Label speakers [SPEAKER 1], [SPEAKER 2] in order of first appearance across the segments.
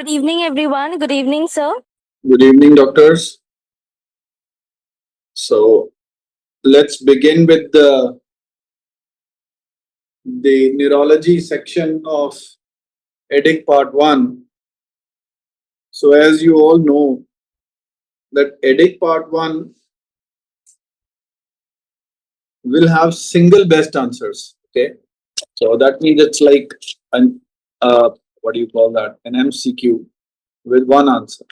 [SPEAKER 1] Good evening, everyone. Good evening, sir.
[SPEAKER 2] Good evening, doctors. So let's begin with the neurology section of EDIC Part 1. So as you all know that EDIC Part 1 will have single best answers. Okay. So that means it's like an what do you call that? An MCQ with one answer.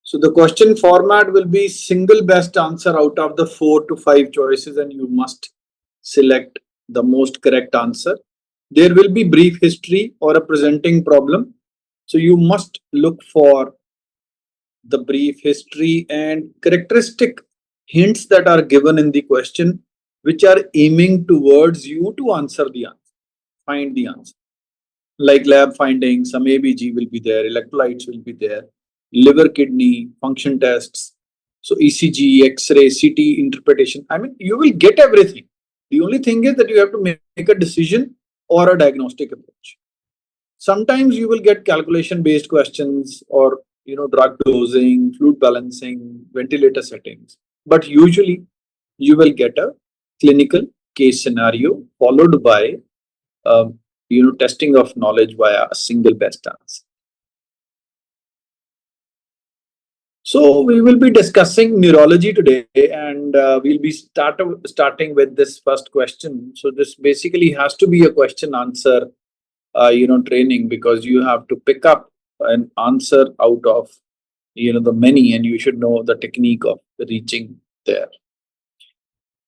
[SPEAKER 2] So the question format will be single best answer out of the 4 to 5 choices, and you must select the most correct answer. There will be brief history or a presenting problem. So you must look for the brief history and characteristic hints that are given in the question, which are aiming towards you to answer the answer, find the answer. Like lab findings, some ABG will be there, electrolytes will be there, liver kidney function tests, so ECG, X-ray, CT interpretation. I mean, you will get everything. The only thing is that you have to make a decision or a diagnostic approach. Sometimes you will get calculation based questions, or drug dosing, fluid balancing, ventilator settings, but usually you will get a clinical case scenario followed by testing of knowledge via a single best answer. So we will be discussing neurology today, and we'll be starting with this first question. So this basically has to be a question answer training, because you have to pick up an answer out of the many, and you should know the technique of reaching there.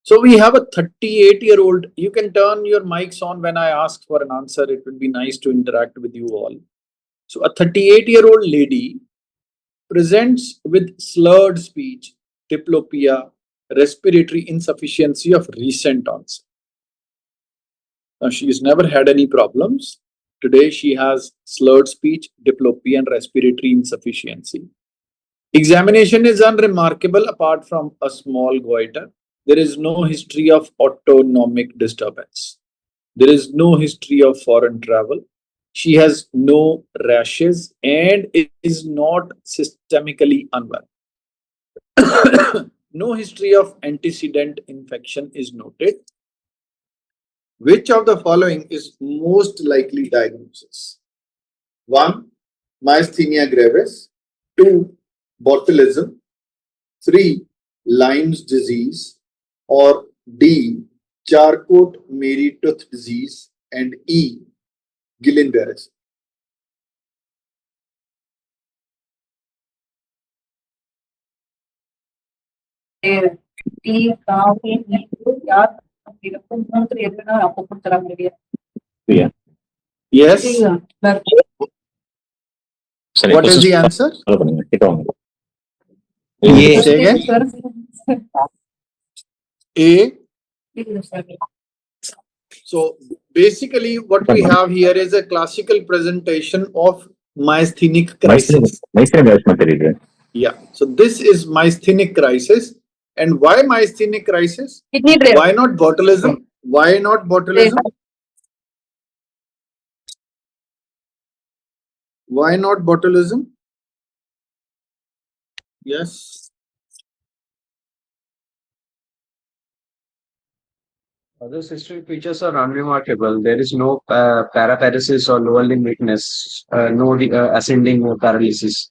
[SPEAKER 2] So we have a 38-year-old. You can turn your mics on when I ask for an answer. It will be nice to interact with you all. So a 38-year-old lady presents with slurred speech, diplopia, respiratory insufficiency of recent onset. Now, she has never had any problems. Today, she has slurred speech, diplopia, and respiratory insufficiency. Examination is unremarkable apart from a small goiter. There is no history of autonomic disturbance. There is no history of foreign travel. She has no rashes and is not systemically unwell. No history of antecedent infection is noted. Which of the following is most likely diagnosis? 1. Myasthenia gravis. 2. Botulism. 3. Lyme's disease. Or D. Charcot-Marie-Tooth disease. And E. Guillain-Barré.
[SPEAKER 3] Yeah.
[SPEAKER 2] Yes. What is the answer? Say again. A. So basically what we have here is a classical presentation of myasthenic crisis. Yeah. So this is myasthenic crisis. And why myasthenic crisis? Why not botulism? Why not botulism? Why not botulism? Yes.
[SPEAKER 4] Other systemic features are unremarkable. There is no paraparesis or lower limb weakness, no ascending or paralysis.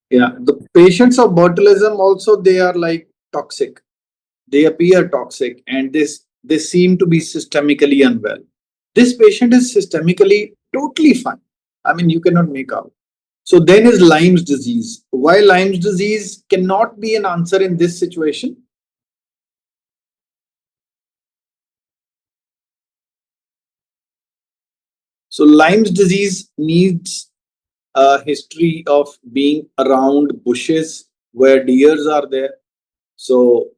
[SPEAKER 2] Yeah, the patients of botulism also, they are like toxic. They appear toxic, and they seem to be systemically unwell. This patient is systemically totally fine. I mean, you cannot make out. So then is Lyme's disease. Why Lyme's disease cannot be an answer in this situation? So Lyme's disease needs a history of being around bushes where deers are there. So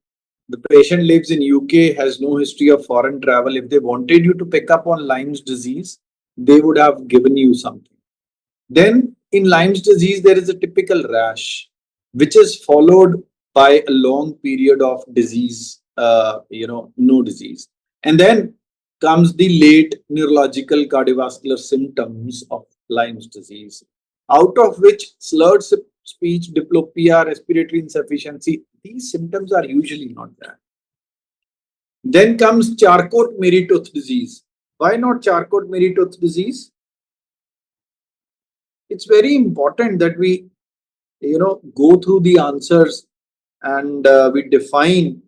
[SPEAKER 2] the patient lives in UK, has no history of foreign travel. If they wanted you to pick up on Lyme's disease, they would have given you something. Then in Lyme's disease, there is a typical rash, which is followed by a long period of disease, no disease. And then comes the late neurological cardiovascular symptoms of Lyme's disease, out of which slurred speech, diplopia, respiratory insufficiency, these symptoms are usually not there. Then comes Charcot-Marie-Tooth disease. Why not Charcot-Marie-Tooth disease? It's very important that we, go through the answers and we define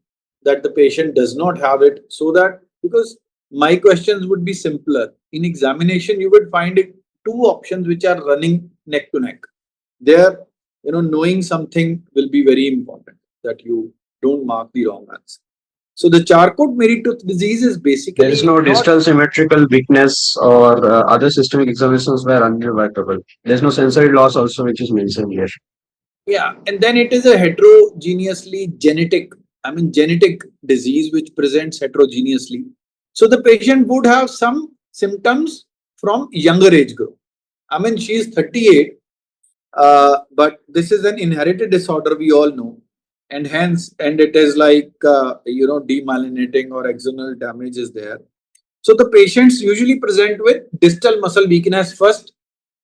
[SPEAKER 2] that the patient does not have it, so that, because my questions would be simpler. In examination, you would find it two options which are running neck to neck. There, knowing something will be very important, that you don't mark the wrong answer. So the Charcot-Marie-Tooth disease is basically
[SPEAKER 4] There is no distal symmetrical weakness or other systemic examinations were unremarkable. There's no sensory loss also, which is mentioned here.
[SPEAKER 2] Yeah, and then it is a heterogeneously genetic disease which presents heterogeneously. So the patient would have some symptoms from younger age group. She is 38, but this is an inherited disorder, we all know, and it is like demyelinating or axonal damage is there. So the patients usually present with distal muscle weakness first,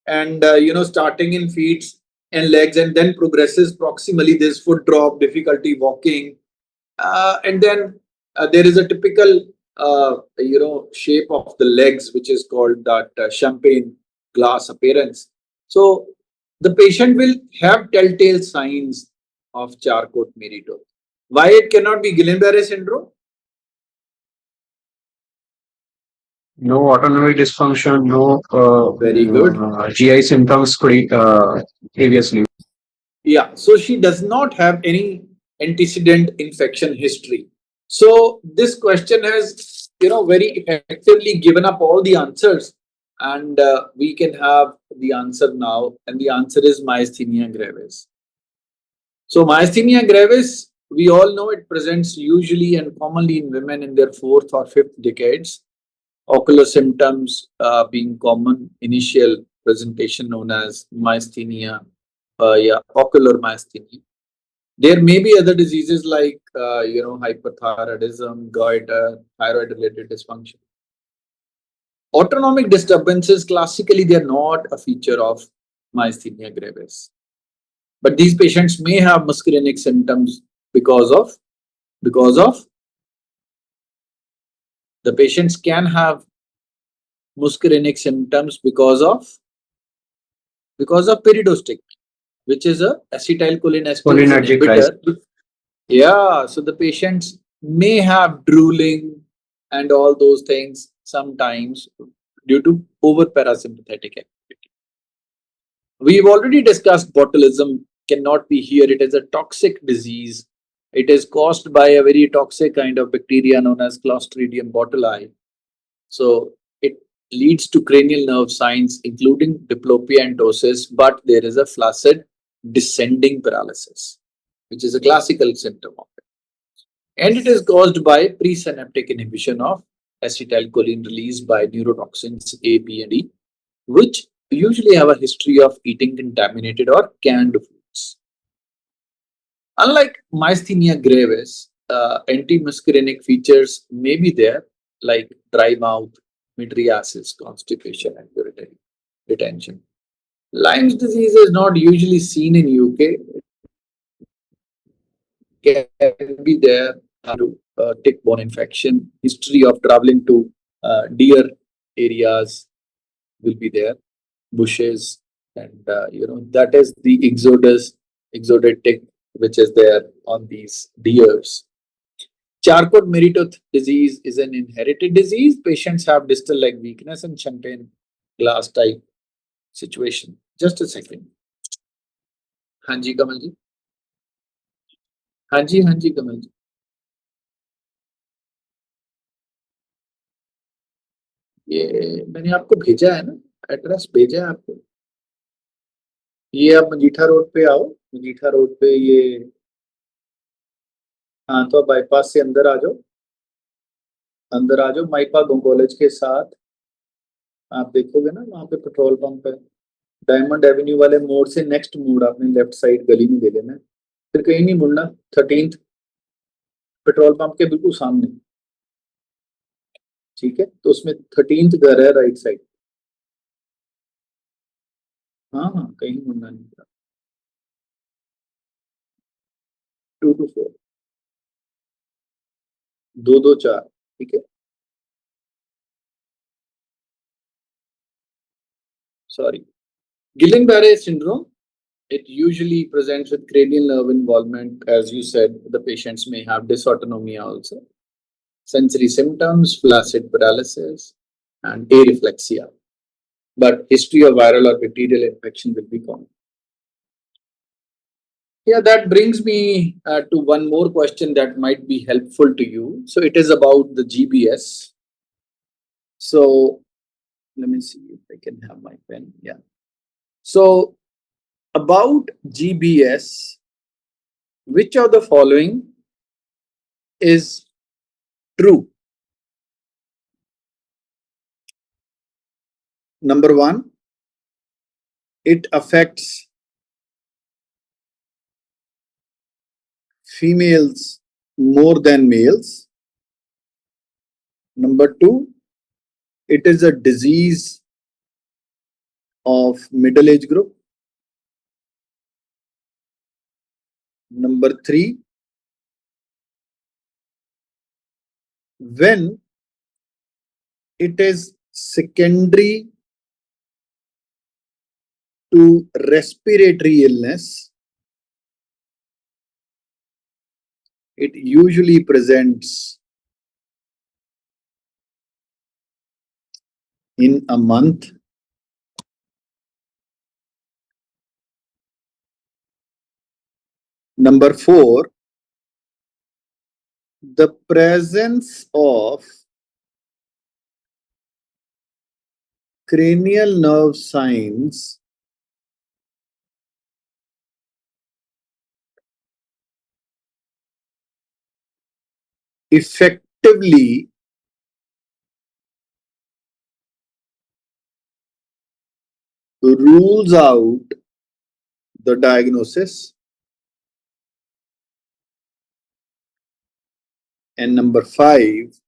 [SPEAKER 2] and starting in feet and legs, and then progresses proximally. There's foot drop, difficulty walking, and then there is a typical shape of the legs which is called that champagne glass appearance. So the patient will have telltale signs of Charcot-Marie-Tooth. Why it cannot be Guillain-Barré syndrome?
[SPEAKER 4] No autonomic dysfunction, no
[SPEAKER 2] Very good.
[SPEAKER 4] GI symptoms previously.
[SPEAKER 2] Yeah, so she does not have any antecedent infection history. So this question has, very effectively given up all the answers, and we can have the answer now, and the answer is myasthenia gravis. So myasthenia gravis, we all know it presents usually and commonly in women in their fourth or fifth decades. Ocular symptoms being common, initial presentation known as myasthenia, ocular myasthenia. There may be other diseases like, hyperthyroidism, goiter, thyroid-related dysfunction. Autonomic disturbances, classically, they are not a feature of myasthenia gravis. But these patients may have muscarinic symptoms because of the patients can have muscarinic symptoms because of pyridostigmine, which is a acetylcholinesterase inhibitor. Yeah, so the patients may have drooling and all those things sometimes due to over parasympathetic activity. We've already discussed botulism cannot be here. It is a toxic disease. It is caused by a very toxic kind of bacteria known as Clostridium botuli. So it leads to cranial nerve signs, including diplopia and ptosis, but there is a flaccid descending paralysis, which is a classical symptom of it. And it is caused by presynaptic inhibition of acetylcholine released by neurotoxins A, B, and E, which usually have a history of eating contaminated or canned foods. Unlike myasthenia gravis, antimuscarinic features may be there, like dry mouth, mydriasis, constipation, and urinary retention. Lyme's disease is not usually seen in UK. It can be there due to tick-borne infection. History of traveling to deer areas will be there, bushes, and that is the exodus tick which is there on these deers. Charcot-Marie-Tooth disease is an inherited disease. Patients have distal leg weakness and champagne glass type situation. Just a second. हाँ जी कमल जी. हाँ जी कमल जी. ये मैंने आपको भेजा है ना, address भेजा है आपको. ये आप मजीठा रोड पे आओ. मजीठा रोड पे ये, हाँ तो आप बाईपास से अंदर आ जाओ. अंदर आ जाओ, माइपा कॉलेज के साथ आप देखोगे ना, वहाँ पे पेट्रोल पंप है. डायमंड एवेन्यू वाले मोड़ से नेक्स्ट मोड़ आपने लेफ्ट साइड गली में ले लेना है, फिर कहीं नहीं मुड़ना. 13th पेट्रोल पंप के बिल्कुल सामने. ठीक है, तो उसमें 13th घर है राइट साइड. हाँ हाँ कहीं मुन्ना नहीं था 2 to 4 2 2 4 ठीक है sorry Guillain-Barré syndrome it usually presents with cranial nerve involvement as you said the patients may have dysautonomia also sensory symptoms flaccid paralysis and areflexia but history of viral or bacterial infection will be common. Yeah, that brings me to one more question that might be helpful to you. So it is about the GBS. So let me see if I can have my pen. Yeah. So about GBS, which of the following is true? Number one, it affects females more than males. Number two, it is a disease of middle age group. Number three, when it is secondary to respiratory illness, it usually presents in a month. Number four, the presence of cranial nerve signs effectively rules out the diagnosis. And number five,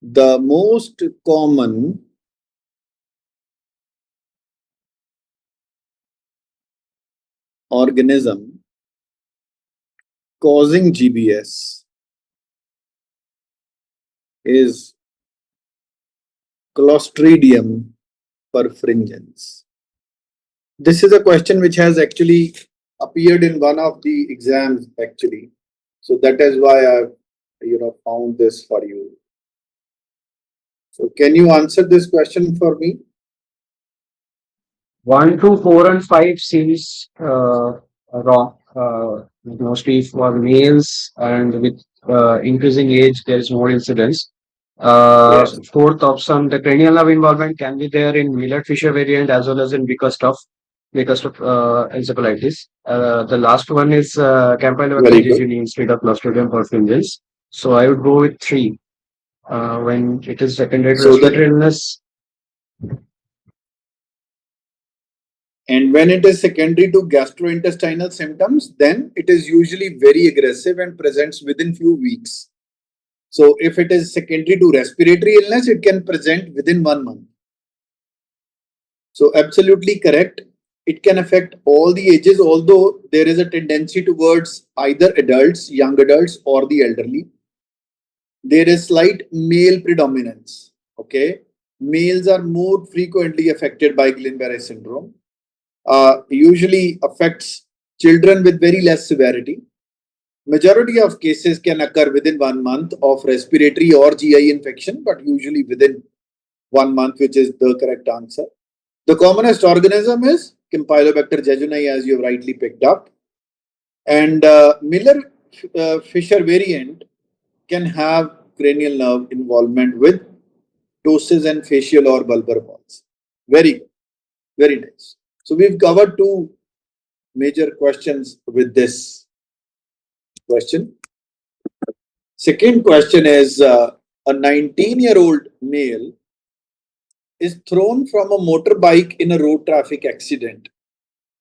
[SPEAKER 2] the most common organism causing GBS is Clostridium perfringens. This is a question which has actually appeared in one of the exams actually. So that is why I've found this for you. So can you answer this question for me?
[SPEAKER 4] 1, 2, 4, and 5 seems wrong. Mostly for males and with increasing age, there is more incidence.
[SPEAKER 2] Yes.
[SPEAKER 4] Fourth option, the cranial nerve involvement can be there in Millard-Fisher variant as well as in because of encephalitis. The last one is Campylobacter
[SPEAKER 2] Very good.
[SPEAKER 4] jejuni instead of Clostridium perfringens. So I would go with 3. When it is secondary to
[SPEAKER 2] So
[SPEAKER 4] respiratory illness,
[SPEAKER 2] and when it is secondary to gastrointestinal symptoms, then it is usually very aggressive and presents within few weeks. So if it is secondary to respiratory illness, it can present within 1 month. So absolutely correct. It can affect all the ages, although there is a tendency towards either adults, young adults, or the elderly. There is slight male predominance. Okay, males are more frequently affected by Guillain-Barré syndrome. Usually affects children with very less severity. Majority of cases can occur within 1 month of respiratory or GI infection, but usually within 1 month, which is the correct answer. The commonest organism is Campylobacter jejuni, as you have rightly picked up. And Miller-Fisher variant can have cranial nerve involvement with ptosis and facial or bulbar balls. Very good. Very nice. So we've covered 2 major questions with this question. Second question is a 19-year-old male is thrown from a motorbike in a road traffic accident.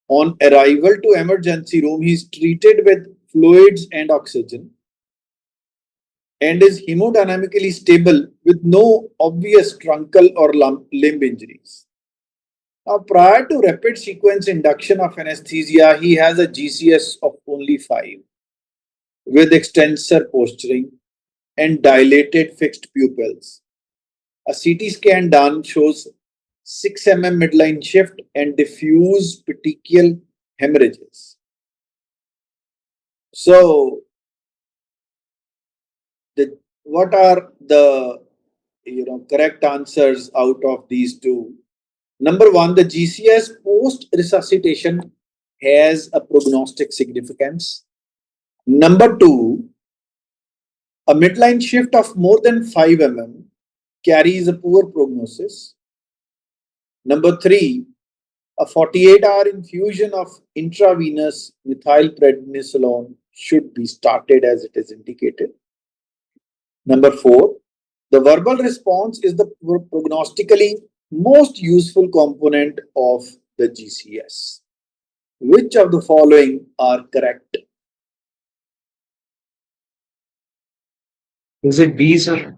[SPEAKER 2] On arrival to emergency room, he is treated with fluids and oxygen and is hemodynamically stable with no obvious truncal or limb injuries. Now, prior to rapid sequence induction of anesthesia, he has a GCS of only 5 with extensor posturing and dilated fixed pupils. A CT scan done shows 6 midline shift and diffuse petechial hemorrhages. So, what are the correct answers out of these two? Number one, the GCS post resuscitation has a prognostic significance. Number two, a midline shift of more than 5 carries a poor prognosis. Number three, a 48-hour infusion of intravenous methylprednisolone should be started as it is indicated. Number four, the verbal response is the prognostically most useful component of the GCS. Which of the following are correct?
[SPEAKER 4] Is it B, sir?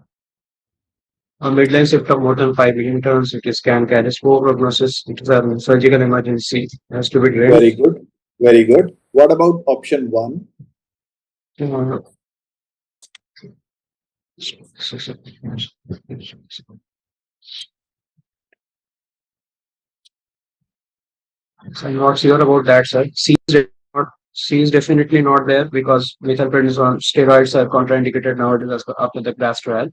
[SPEAKER 4] A midline shift of more than 5 millimeters, it is can carries poor prognosis. It is a surgical emergency. Has to be drained.
[SPEAKER 2] Very good. Very good. What about option one?
[SPEAKER 4] Uh, So I'm not sure about that, sir. C is definitely not there because methylprednisolone steroids are contraindicated nowadays after the class trial.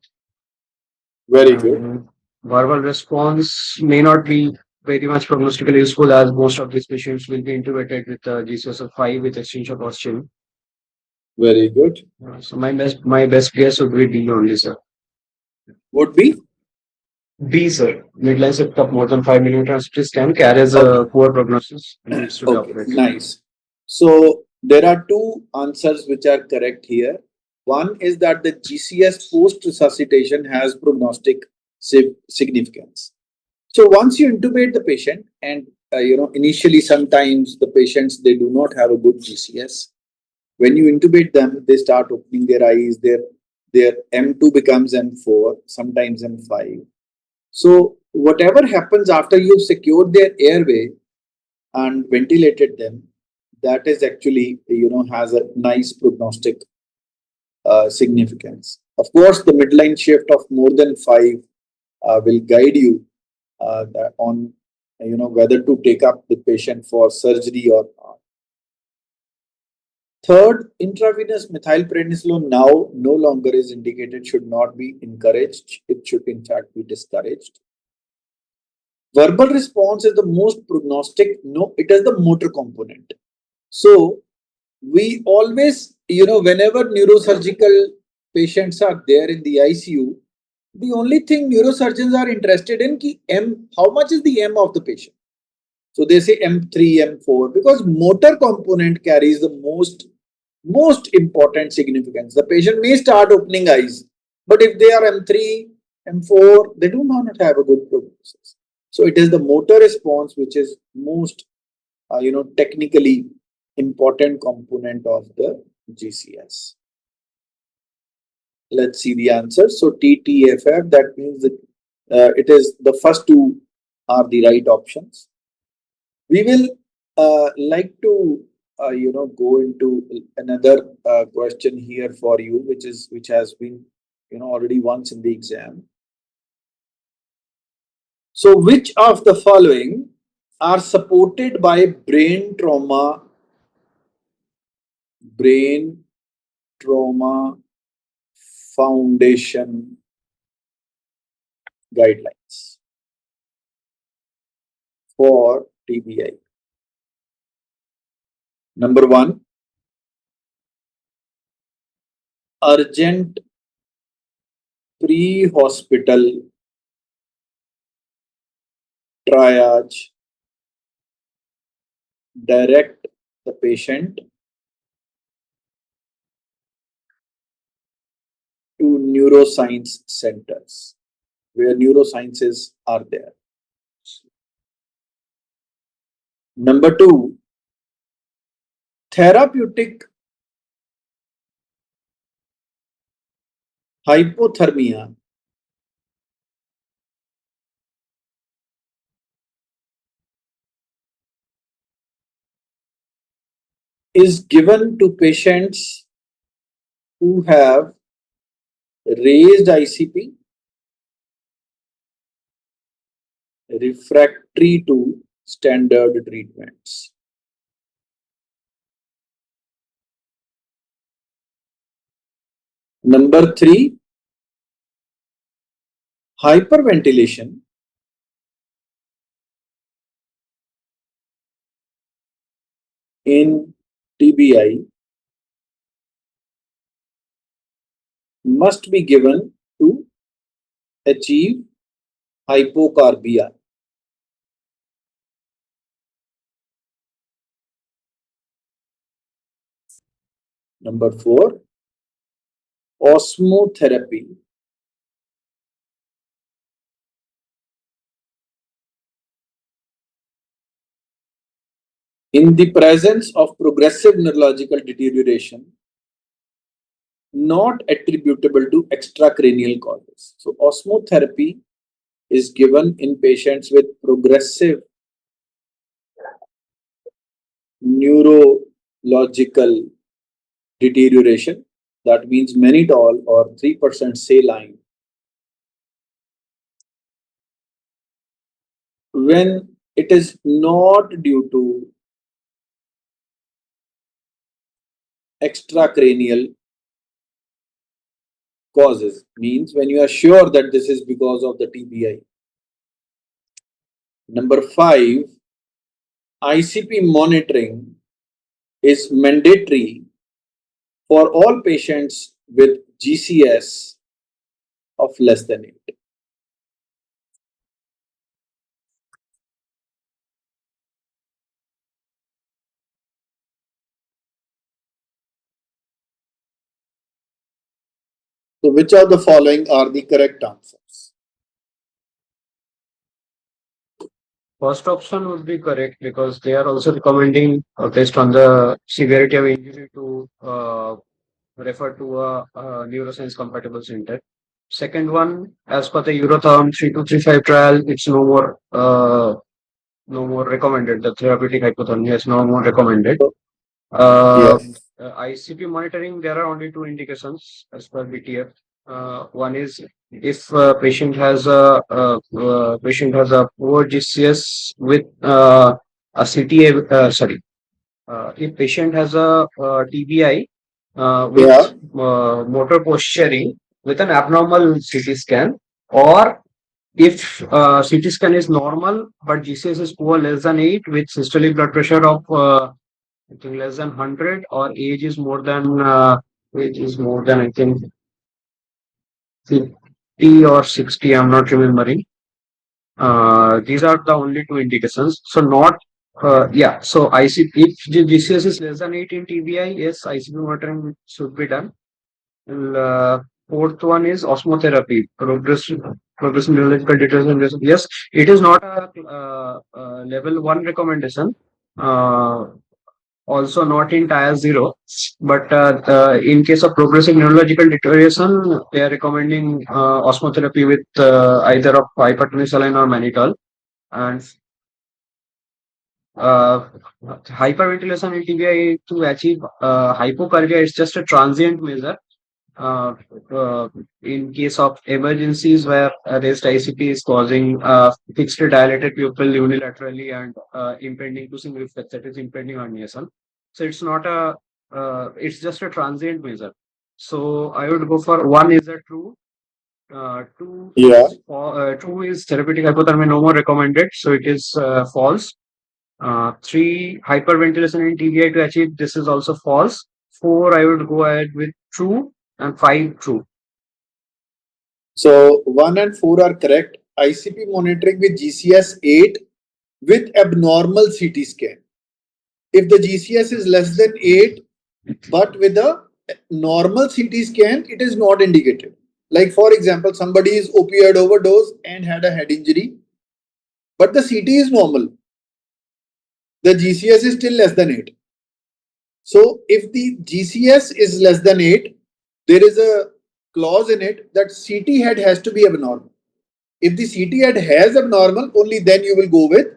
[SPEAKER 2] Very good.
[SPEAKER 4] Verbal response may not be very much prognostically useful as most of these patients will be intubated with GCS of 5 with extension posture.
[SPEAKER 2] Very good.
[SPEAKER 4] So my best guess would be D only, sir.
[SPEAKER 2] Would be
[SPEAKER 4] B, sir. Midline shift of more than 5 millimeters scan carries a poor prognosis and needs to be
[SPEAKER 2] okay.
[SPEAKER 4] operated.
[SPEAKER 2] Nice. So there are two answers which are correct here. One is that the GCS post resuscitation has prognostic significance. So once you intubate the patient, and initially sometimes the patients they do not have a good GCS. When you intubate them, they start opening their eyes. Their M2 becomes M4, sometimes M5. So whatever happens after you've secured their airway and ventilated them, that is actually has a nice prognostic significance. Of course, the midline shift of more than 5 will guide you on whether to take up the patient for surgery or not. Third, intravenous methylprednisolone now no longer is indicated, should not be encouraged. It should in fact be discouraged. Verbal response is the most prognostic. No, it is the motor component. So we always, whenever neurosurgical patients are there in the ICU, the only thing neurosurgeons are interested in ki how much is the M of the patient. So they say M3, M4 because motor component carries the most important significance. The patient may start opening eyes, but if they are M3, M4, they do not have a good prognosis. So it is the motor response which is most, technically important component of the GCS. Let's see the answer. So TTFF, that means that it is the first two are the right options. We will like to go into another question here for you, which has been already once in the exam. So which of the following are supported by brain trauma foundation guidelines for TBI? Number one, urgent pre-hospital triage, direct the patient to neuroscience centers where neurosciences are there. Number two, therapeutic hypothermia is given to patients who have raised ICP, refractory to standard treatments. Number 3, hyperventilation in TBI must be given to achieve hypocarbia. Number 4, osmotherapy in the presence of progressive neurological deterioration not attributable to extracranial causes. So osmotherapy is given in patients with progressive neurological deterioration, that means mannitol or 3% saline, when it is not due to extracranial causes, means when you are sure that this is because of the TBI. Number 5, ICP monitoring is mandatory for all patients with GCS of less than 8. So which of the following are the correct answers?
[SPEAKER 4] First option would be correct because they are also recommending based on the severity of injury to refer to a neuroscience compatible center. Second one, as per the Eurotherm 3235 trial, it's no more recommended. The therapeutic hypothermia is no more recommended.
[SPEAKER 2] Yes.
[SPEAKER 4] ICP monitoring, there are only 2 indications as per BTF. One is if patient has a poor GCS with a CTA, if patient has a TBI with motor posturing with an abnormal CT scan, or if CT scan is normal but GCS is poor less than 8 with systolic blood pressure of I think less than 100, or age is more than I think 50 or 60. I'm not remembering. These are the only 2 indications. So not So ICP, if the GCS is less than 8 in TBI, yes, ICP monitoring should be done. Fourth one is osmotherapy, progressive neurological deterioration. Yes, it is not a level 1 recommendation. Also not in tier 0, but in case of progressive neurological deterioration, they are recommending osmotherapy with either of hypertension or mannitol. And hyperventilation in TBI to achieve hypocarbia is just a transient measure. In case of emergencies where raised ICP is causing fixed dilated pupil unilaterally and impending to reflex, that is impending herniation. So it's not it's just a transient measure. So I would go for 1 is a true. 2 is therapeutic hypothermia no more recommended, so it is false. 3, hyperventilation in TBI to achieve, this is also false. 4, I would go ahead with true, and 5 true.
[SPEAKER 2] So 1 and 4 are correct. ICP monitoring with GCS 8 with abnormal CT scan. If the GCS is less than 8, but with a normal CT scan, it is not indicated. Like for example, somebody is opioid overdose and had a head injury, but the CT is normal. The GCS is still less than 8. So if the GCS is less than 8, there is a clause in it that CT head has to be abnormal. If the CT head has abnormal, only then you will go with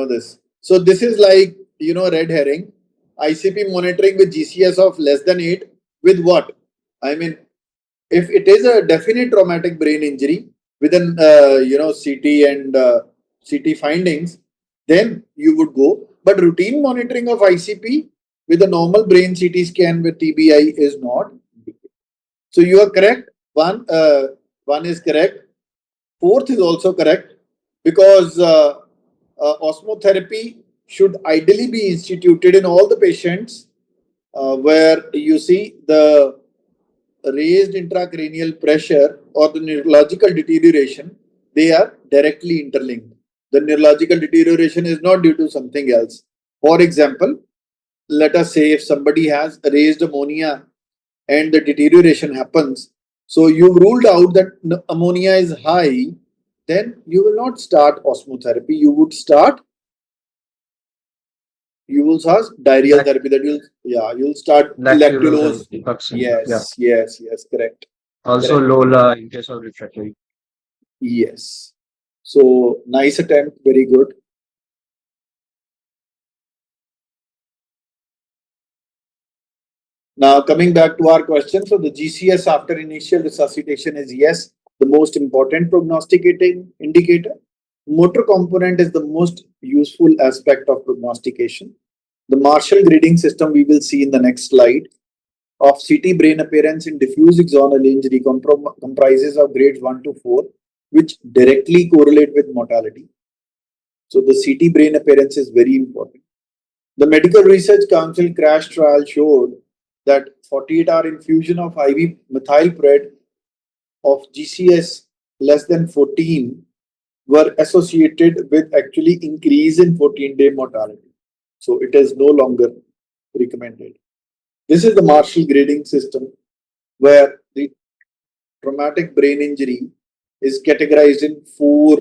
[SPEAKER 2] this. So this is like red herring. ICP monitoring with GCS of less than 8 with what? I mean, if it is a definite traumatic brain injury within CT and CT findings, then you would go. But routine monitoring of ICP with a normal brain CT scan with TBI is not. So you are correct. One is correct. Fourth is also correct, because osmotherapy should ideally be instituted in all the patients where you see the raised intracranial pressure or the neurological deterioration, they are directly interlinked. The neurological deterioration is not due to something else. For example, let us say if somebody has raised ammonia and the deterioration happens, so you ruled out that ammonia is high, then you will not start osmotherapy. You will start diarrheal therapy. You'll start
[SPEAKER 4] Lactulose
[SPEAKER 2] lactulose.
[SPEAKER 4] and epoxy. Yeah.
[SPEAKER 2] Yes, correct.
[SPEAKER 4] Also
[SPEAKER 2] Correct.
[SPEAKER 4] Lola in case of refractory.
[SPEAKER 2] Yes. So nice attempt, very good. Now coming back to our question, so the GCS after initial resuscitation is yes, the most important prognosticating indicator. Motor component is the most useful aspect of prognostication. The Marshall grading system we will see in the next slide of CT brain appearance in diffuse axonal injury comprises of grades 1 to 4, which directly correlate with mortality. So the CT brain appearance is very important. The Medical Research Council crash trial showed that 48-hour infusion of IV methylpred of GCS less than 14 were associated with actually increase in 14-day mortality. So it is no longer recommended. This is the Marshall grading system where the traumatic brain injury is categorized in 4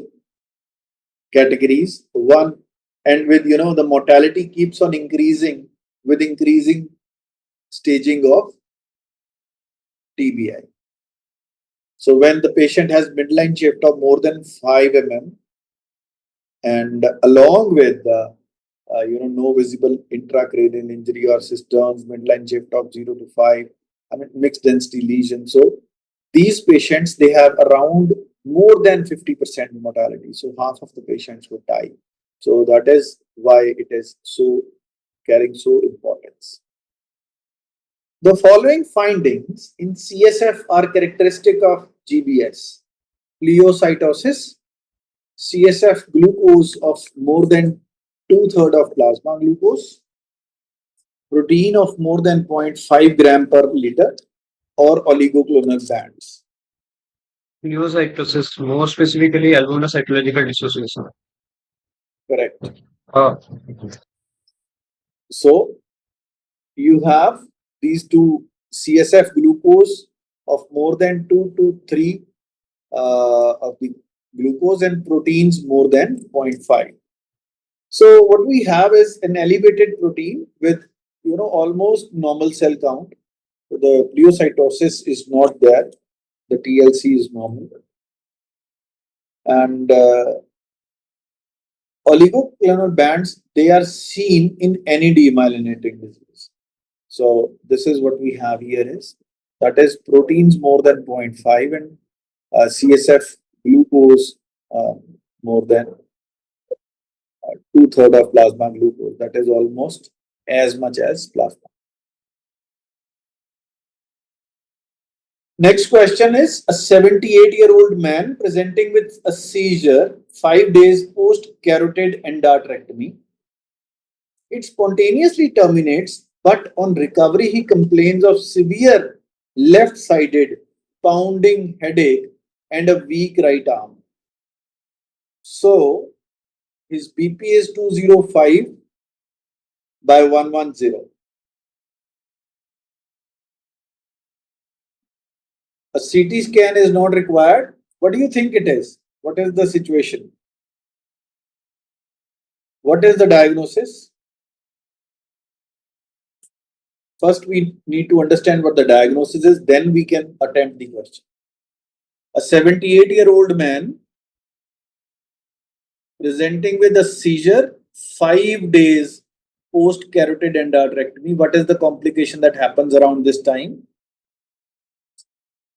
[SPEAKER 2] categories. One, and with the mortality keeps on increasing with increasing staging of TBI. So when the patient has midline shift of more than 5 mm and along with no visible intracranial injury or cisterns, midline shift of 0 to 5, mixed density lesion. So these patients, they have around more than 50% mortality. So half of the patients would die. So that is why it is so carrying so importance. The following findings in CSF are characteristic of GBS: pleocytosis, CSF glucose of more than 2/3 of plasma glucose, protein of more than 0.5 gram per liter, or oligoclonal bands.
[SPEAKER 4] Pleocytosis, more specifically alveolar-cytological dissociation.
[SPEAKER 2] Correct.
[SPEAKER 4] Oh,
[SPEAKER 2] So you have these two: CSF glucose of more than 2 to 3 of the glucose, and proteins more than 0.5. So what we have is an elevated protein with almost normal cell count. The pleocytosis is not there. The TLC is normal, and oligoclonal bands, they are seen in any demyelinating disease. So this is what we have here is, that is proteins more than 0.5 and CSF glucose more than 2/3 of plasma glucose. That is almost as much as plasma. Next question is, a 78-year-old man presenting with a seizure 5 days post carotid endarterectomy. It spontaneously terminates, but on recovery he complains of severe left-sided pounding headache and a weak right arm. So his BP is 205 by 110. A CT scan is not required. What do you think it is? What is the situation? What is the diagnosis? First, we need to understand what the diagnosis is, then we can attempt the question. A 78-year-old man presenting with a seizure 5 days post-carotid endarterectomy, what is the complication that happens around this time?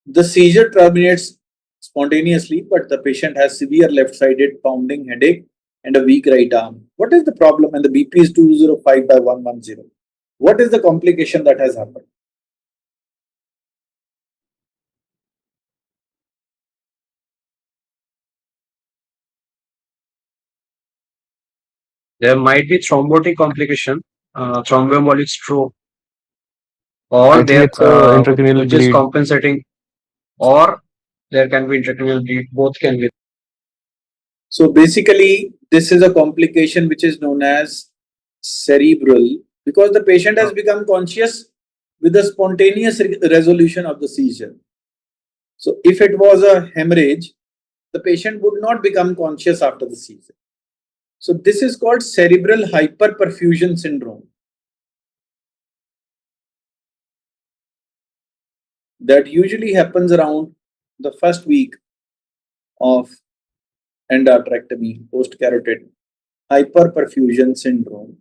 [SPEAKER 2] The seizure terminates spontaneously, but the patient has severe left-sided pounding headache and a weak right arm. What is the problem? And the BP is 205 by 110. What is the complication that has happened?
[SPEAKER 4] There might be thrombotic complication, thromboembolic stroke, or
[SPEAKER 3] I think
[SPEAKER 4] there
[SPEAKER 3] it's a intracranial
[SPEAKER 4] which is
[SPEAKER 3] bleed.
[SPEAKER 4] compensating, or there can be intracranial bleed. Both can be.
[SPEAKER 2] So basically, this is a complication which is known as cerebral, because the patient has become conscious with the spontaneous resolution of the seizure. So if it was a hemorrhage, the patient would not become conscious after the seizure. So this is called cerebral hyperperfusion syndrome. That usually happens around the first week of endarterectomy, post-carotid hyperperfusion syndrome.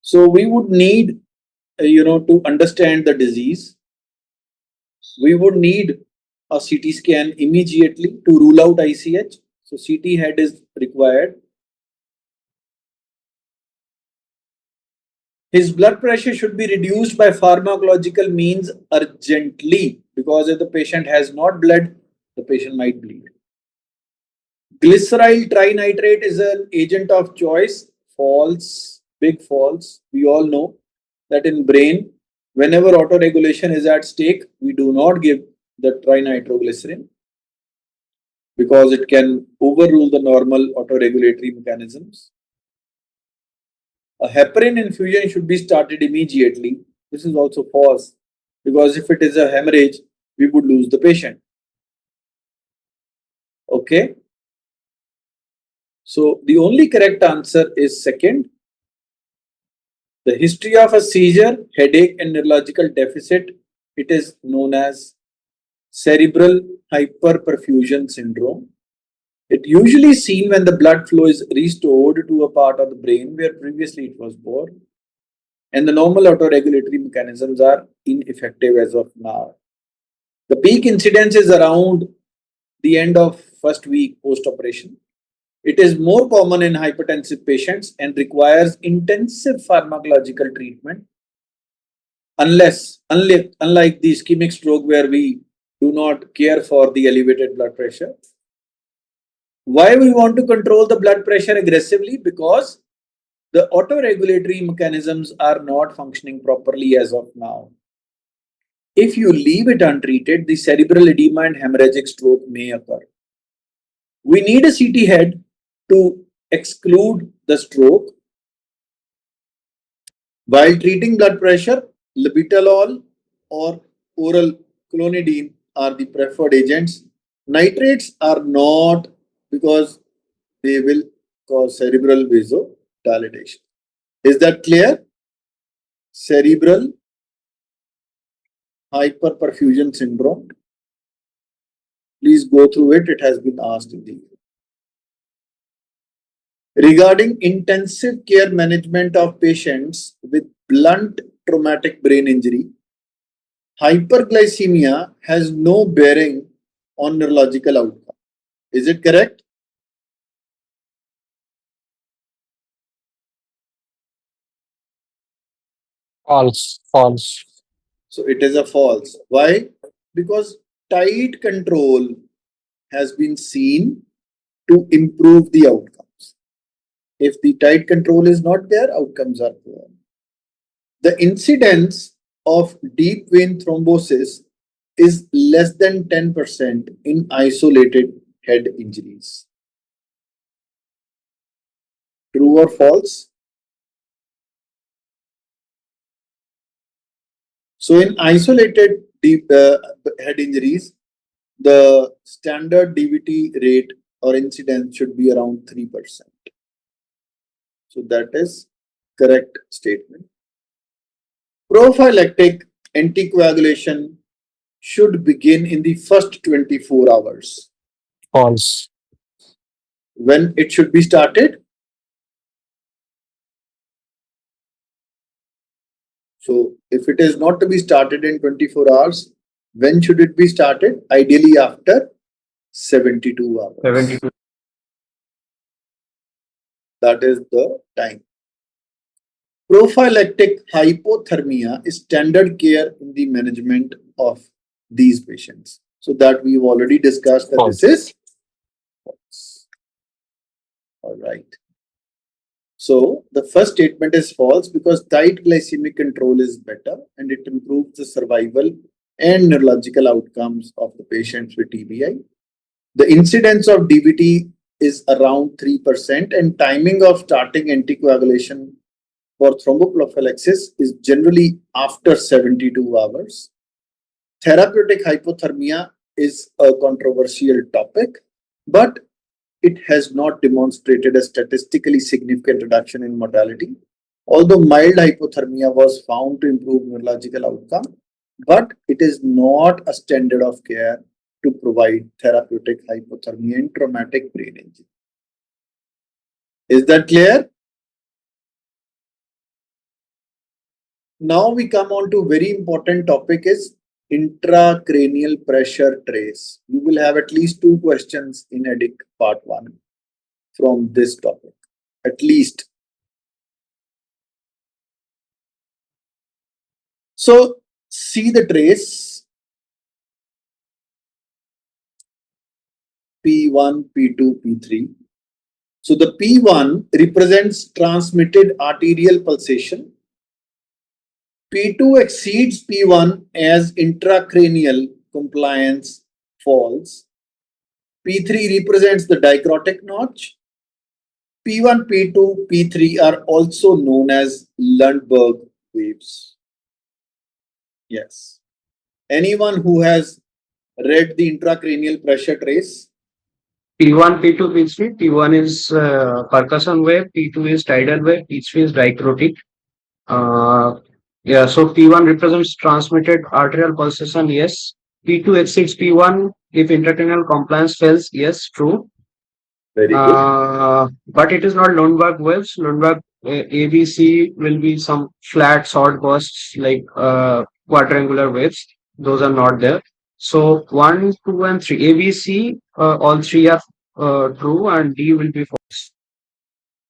[SPEAKER 2] So we would need, to understand the disease, we would need a CT scan immediately to rule out ICH. So CT head is required. His blood pressure should be reduced by pharmacological means urgently, because if the patient has not bled, the patient might bleed. Glyceryl trinitrate is an agent of choice. False, big false. We all know that in brain, whenever autoregulation is at stake, we do not give the trinitroglycerin, because it can overrule the normal autoregulatory mechanisms. A heparin infusion should be started immediately. This is also false, because if it is a hemorrhage, we would lose the patient. Okay. So the only correct answer is second. The history of a seizure, headache, and neurological deficit, it is known as cerebral hyperperfusion syndrome. It usually seen when the blood flow is restored to a part of the brain where previously it was poor, and the normal autoregulatory mechanisms are ineffective as of now. The peak incidence is around the end of first week post-operation. It is more common in hypertensive patients and requires intensive pharmacological treatment, unlike the ischemic stroke where we do not care for the elevated blood pressure. Why we want to control the blood pressure aggressively? Because the autoregulatory mechanisms are not functioning properly as of now. If you leave it untreated, the cerebral edema and hemorrhagic stroke may occur. We need a CT head to exclude the stroke. While treating blood pressure, labetalol or oral clonidine are the preferred agents. Nitrates are not, because they will cause cerebral vasodilatation. Is that clear? Cerebral hyperperfusion syndrome. Please go through it. It has been asked in the. Regarding intensive care management of patients with blunt traumatic brain injury, hyperglycemia has no bearing on neurological outcome. Is it correct?
[SPEAKER 3] False. False.
[SPEAKER 2] So it is a false. Why? Because tight control has been seen to improve the outcomes. If the tight control is not there, outcomes are poor. The incidence of deep vein thrombosis is less than 10% in isolated head injuries. True or false? So in isolated deep head injuries, the standard DVT rate or incidence should be around 3%. So that is correct statement. Prophylactic anticoagulation should begin in the first 24 hours.
[SPEAKER 3] False.
[SPEAKER 2] When it should be started? So if it is not to be started in 24 hours, when should it be started? Ideally after 72 hours.
[SPEAKER 4] 72.
[SPEAKER 2] That is the time. Prophylactic hypothermia is standard care in the management of these patients. So that we've already discussed that
[SPEAKER 3] False.
[SPEAKER 2] this is false. All right. So the first statement is false because tight glycemic control is better and it improves the survival and neurological outcomes of the patients with TBI. The incidence of DVT is around 3% and timing of starting anticoagulation for thromboprophylaxis is generally after 72 hours. Therapeutic hypothermia is a controversial topic, but it has not demonstrated a statistically significant reduction in mortality. Although mild hypothermia was found to improve neurological outcome, but it is not a standard of care to provide therapeutic hypothermia in traumatic brain injury. Is that clear? Now we come on to very important topic is intracranial pressure trace. You will have at least 2 questions in EDIC part 1 from this topic, at least. So see the trace P1, P2, P3. So the P1 represents transmitted arterial pulsation. P2 exceeds P1 as intracranial compliance falls. P3 represents the dicrotic notch. P1, P2, P3 are also known as Lundberg waves. Yes. Anyone who has read the intracranial pressure trace?
[SPEAKER 4] P1, P2, P3. P1 is percussion wave, P2 is tidal wave, P3 is dicrotic. Yeah, so P1 represents transmitted arterial pulsation, yes. P2 exceeds P1 if intracranial compliance fails, yes, true.
[SPEAKER 2] Very good.
[SPEAKER 4] But it is not Lundberg waves. Lundberg ABC will be some flat short bursts like quadrangular waves. Those are not there. So 1, 2, and 3. ABC, all 3 are true, and D will be false.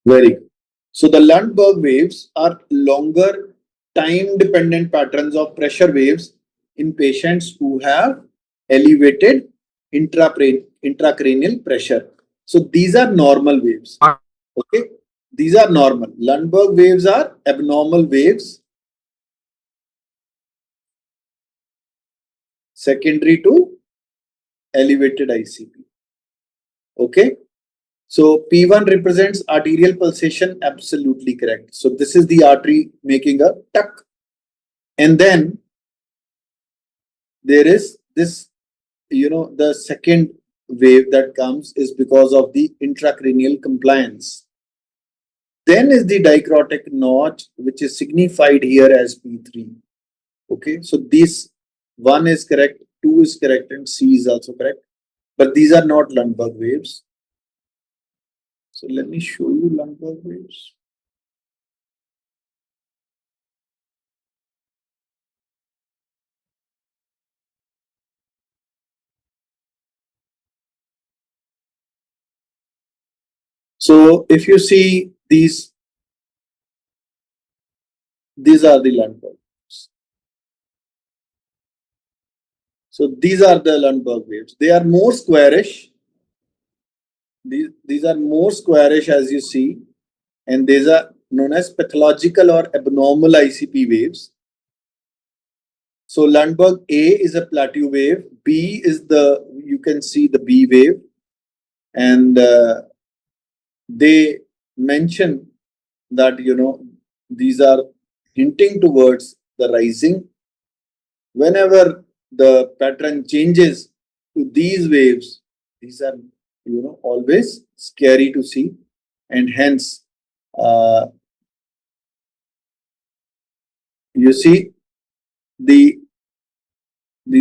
[SPEAKER 2] Very good. So the Lundberg waves are longer time-dependent patterns of pressure waves in patients who have elevated intracranial pressure. So these are normal waves. Okay, these are normal. Lundberg waves are abnormal waves secondary to elevated ICP. Okay. So P1 represents arterial pulsation, absolutely correct. So this is the artery making a tuck. And then there is this, the second wave that comes is because of the intracranial compliance. Then is the dicrotic notch, which is signified here as P3. Okay, so this 1 is correct, 2 is correct, and C is also correct. But these are not Lundberg waves. So let me show you Lundberg waves. So if you see these are the Lundberg waves. So these are the Lundberg waves. They are more squarish. These are more squarish as you see, and these are known as pathological or abnormal ICP waves. So Lundberg A is a plateau wave, B is you can see the B wave, and they mention that these are hinting towards the rising. Whenever the pattern changes to these waves, these are always scary to see, and hence you see these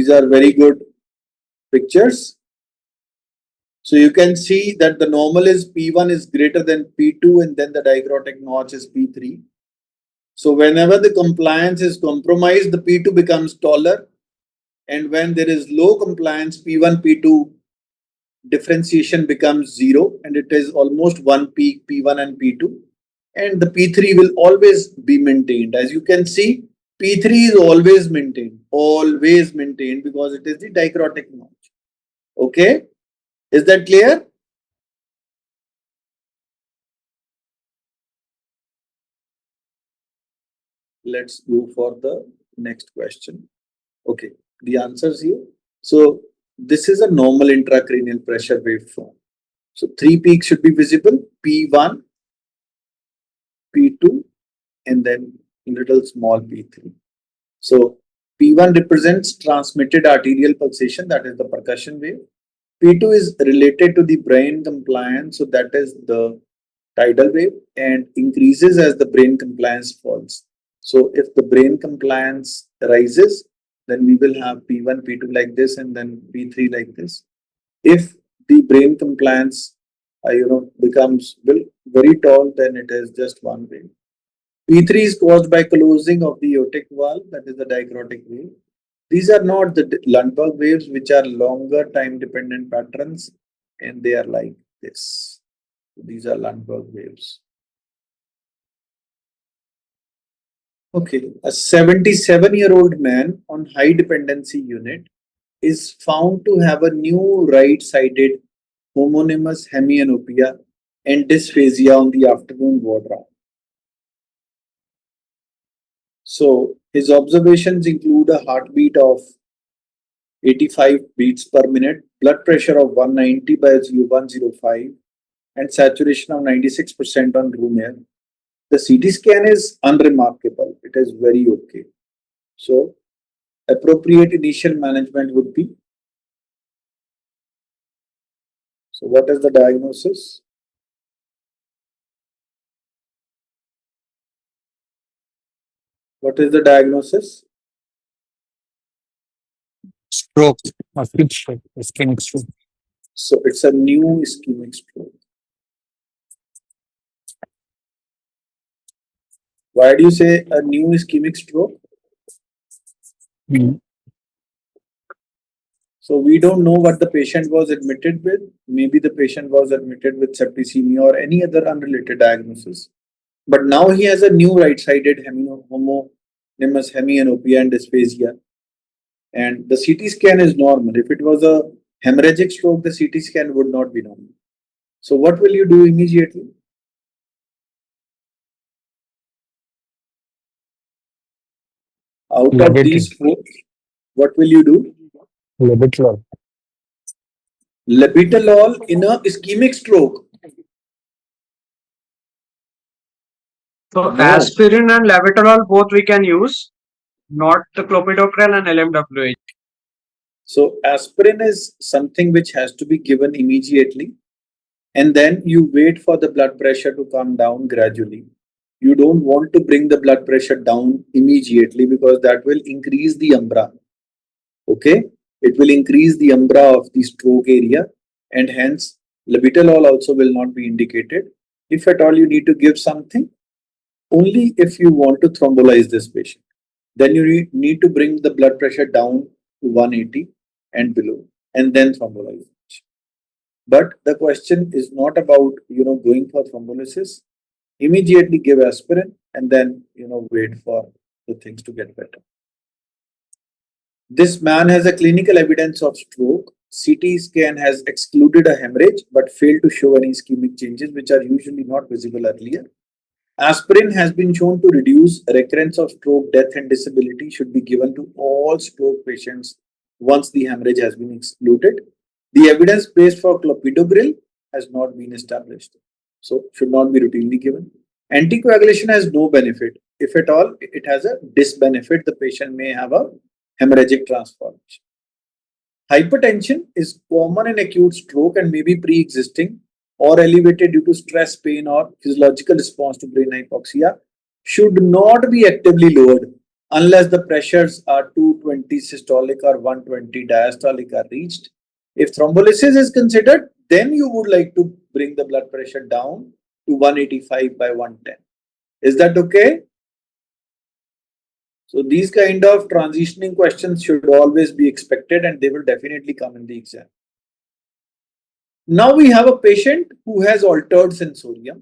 [SPEAKER 2] are very good pictures. So you can see that the normal is P1 is greater than P2 and then the dicrotic notch is P3. So whenever the compliance is compromised, the P2 becomes taller. And when there is low compliance, P1, P2 differentiation becomes 0 and it is almost one peak, P1 and P2. And the P3 will always be maintained. As you can see, P3 is always maintained because it is the dichrotic notch. Okay, is that clear? Let's go for the next question. Okay, the answers here. So this is a normal intracranial pressure waveform. So three peaks should be visible: P1, P2, and then little small P3. So P1 represents transmitted arterial pulsation, that is the percussion wave. P2 is related to the brain compliance, so that is the tidal wave, and increases as the brain compliance falls. So if the brain compliance rises, then we will have P1, P2 like this, and then P3 like this. If the brain compliance, becomes very tall, then it is just one wave. P3 is caused by closing of the aortic valve, that is the dichrotic wave. These are not the Lundberg waves, which are longer time dependent patterns, and they are like this. These are Lundberg waves. Okay, a 77-year-old man on high dependency unit is found to have a new right-sided homonymous hemianopia and dysphagia on the afternoon ward round. So his observations include a heartbeat of 85 beats per minute, blood pressure of 190 by 105, and saturation of 96% on room air. The CT scan is unremarkable. It is very okay. So appropriate initial management would be. So what is the diagnosis? What is the diagnosis?
[SPEAKER 3] Stroke. Acute stroke. Ischemic stroke.
[SPEAKER 2] So it's a new ischemic stroke. Why do you say a new ischemic stroke? So we don't know what the patient was admitted with. Maybe the patient was admitted with septicemia or any other unrelated diagnosis. But now he has a new right-sided homonymous hemianopia and dysphagia. And the CT scan is normal. If it was a hemorrhagic stroke, the CT scan would not be normal. So what will you do immediately? Out of these four, what will you do?
[SPEAKER 3] Labetalol.
[SPEAKER 2] Labetalol in a ischemic stroke.
[SPEAKER 4] So aspirin and labetalol both we can use, not the clopidogrel and LMWH.
[SPEAKER 2] So aspirin is something which has to be given immediately, and then you wait for the blood pressure to come down gradually. You don't want to bring the blood pressure down immediately because that will increase the umbra. Okay, it will increase the umbra of the stroke area, and hence labetalol also will not be indicated. If at all you need to give something, only if you want to thrombolize this patient, then you need to bring the blood pressure down to 180 and below, and then thrombolize. But the question is not about going for thrombolysis. Immediately give aspirin and then wait for the things to get better. This man has a clinical evidence of stroke. CT scan has excluded a hemorrhage but failed to show any ischemic changes, which are usually not visible earlier. Aspirin has been shown to reduce recurrence of stroke, death, and disability. Should be given to all stroke patients once the hemorrhage has been excluded. The evidence base for clopidogrel has not been established, so should not be routinely given. Anticoagulation has no benefit. If at all, it has a disbenefit. The patient may have a hemorrhagic transformation. Hypertension is common in acute stroke and may be pre-existing or elevated due to stress, pain, or physiological response to brain hypoxia. Should not be actively lowered unless the pressures are 220 systolic or 120 diastolic are reached. If thrombolysis is considered, then you would like to bring the blood pressure down to 185 by 110. Is that okay? So these kind of transitioning questions should always be expected and they will definitely come in the exam. Now we have a patient who has altered sensorium.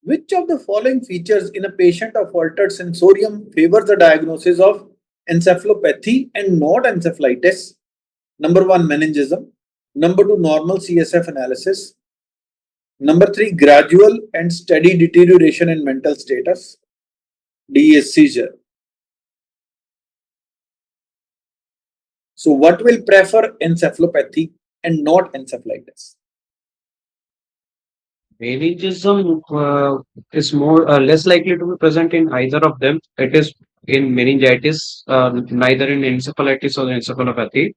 [SPEAKER 2] Which of the following features in a patient of altered sensorium favor the diagnosis of encephalopathy and not encephalitis? Number one, meningism. Number two, normal CSF analysis. Number three, gradual and steady deterioration in mental status. D is seizure. So what will prefer encephalopathy and not encephalitis?
[SPEAKER 4] Meningism is more less likely to be present in either of them. It is in meningitis, neither in encephalitis or encephalopathy.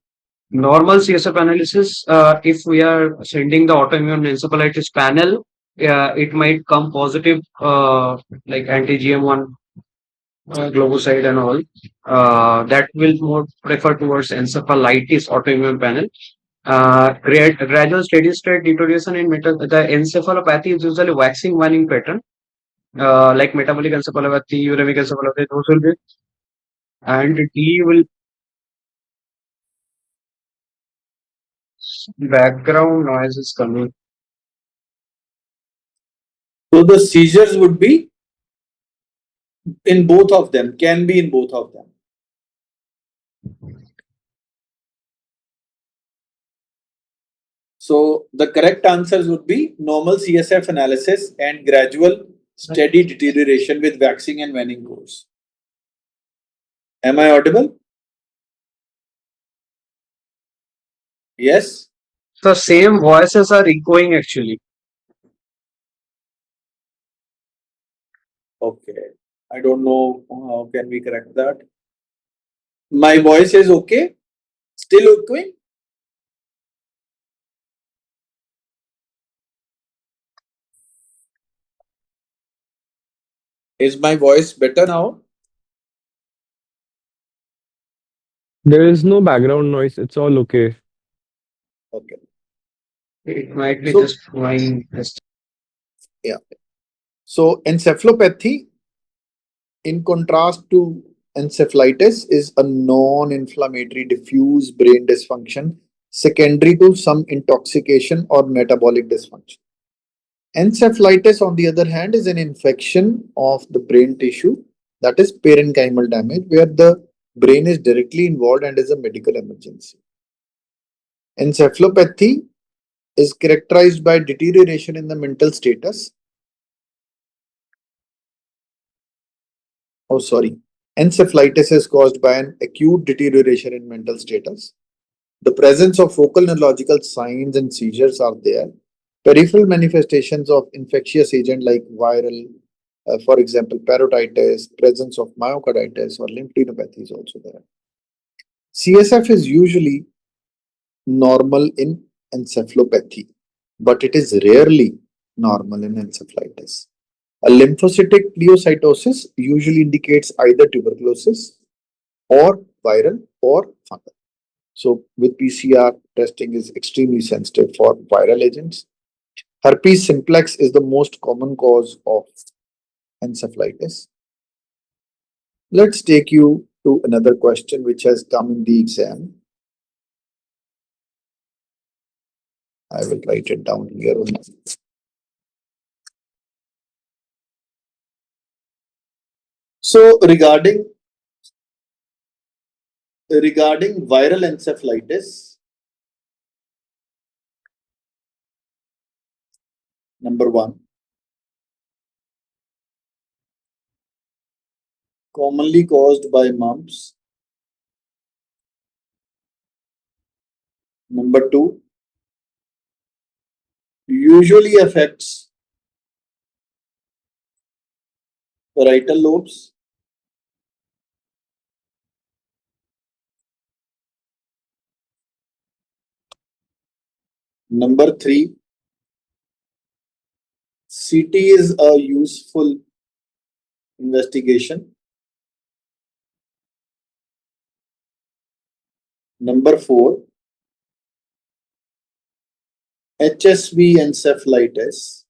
[SPEAKER 4] Normal CSF analysis, if we are sending the autoimmune encephalitis panel, it might come positive, like anti-GM1 globoside and all. That will more prefer towards encephalitis autoimmune panel. Gradual steady state deterioration in the encephalopathy is usually waxing waning pattern, like metabolic encephalopathy, uremic encephalopathy, those will be. And D will background noise is coming.
[SPEAKER 2] So the seizures would be in both of them, can be in both of them. So the correct answers would be normal CSF analysis and gradual steady deterioration with waxing and waning course. Am I audible? Yes?
[SPEAKER 4] The same voices are echoing actually.
[SPEAKER 2] Okay. I don't know how can we correct that. My voice is okay? Still echoing? Is my voice better now?
[SPEAKER 5] There is no background noise. It's all okay.
[SPEAKER 2] Okay.
[SPEAKER 4] It might be
[SPEAKER 2] So-
[SPEAKER 4] just my
[SPEAKER 2] Yeah. So encephalopathy, in contrast to encephalitis, is a non-inflammatory diffuse brain dysfunction secondary to some intoxication or metabolic dysfunction. Encephalitis, on the other hand, is an infection of the brain tissue, that is parenchymal damage, where the brain is directly involved and is a medical emergency. Encephalopathy is characterized by deterioration in the mental status. Oh, sorry. Encephalitis is caused by an acute deterioration in mental status. The presence of focal neurological signs and seizures are there. Peripheral manifestations of infectious agent like viral, for example, parotitis, presence of myocarditis or lymphadenopathy is also there. CSF is usually normal in encephalopathy, but it is rarely normal in encephalitis. A lymphocytic pleocytosis usually indicates either tuberculosis or viral or fungal. So with PCR, testing is extremely sensitive for viral agents. Herpes simplex is the most common cause of encephalitis. Let's take you to another question which has come in the exam. I will write it down here. So regarding viral encephalitis, number one, commonly caused by mumps. Number two, usually affects parietal lobes. Number three, CT is a useful investigation. Number four, HSV encephalitis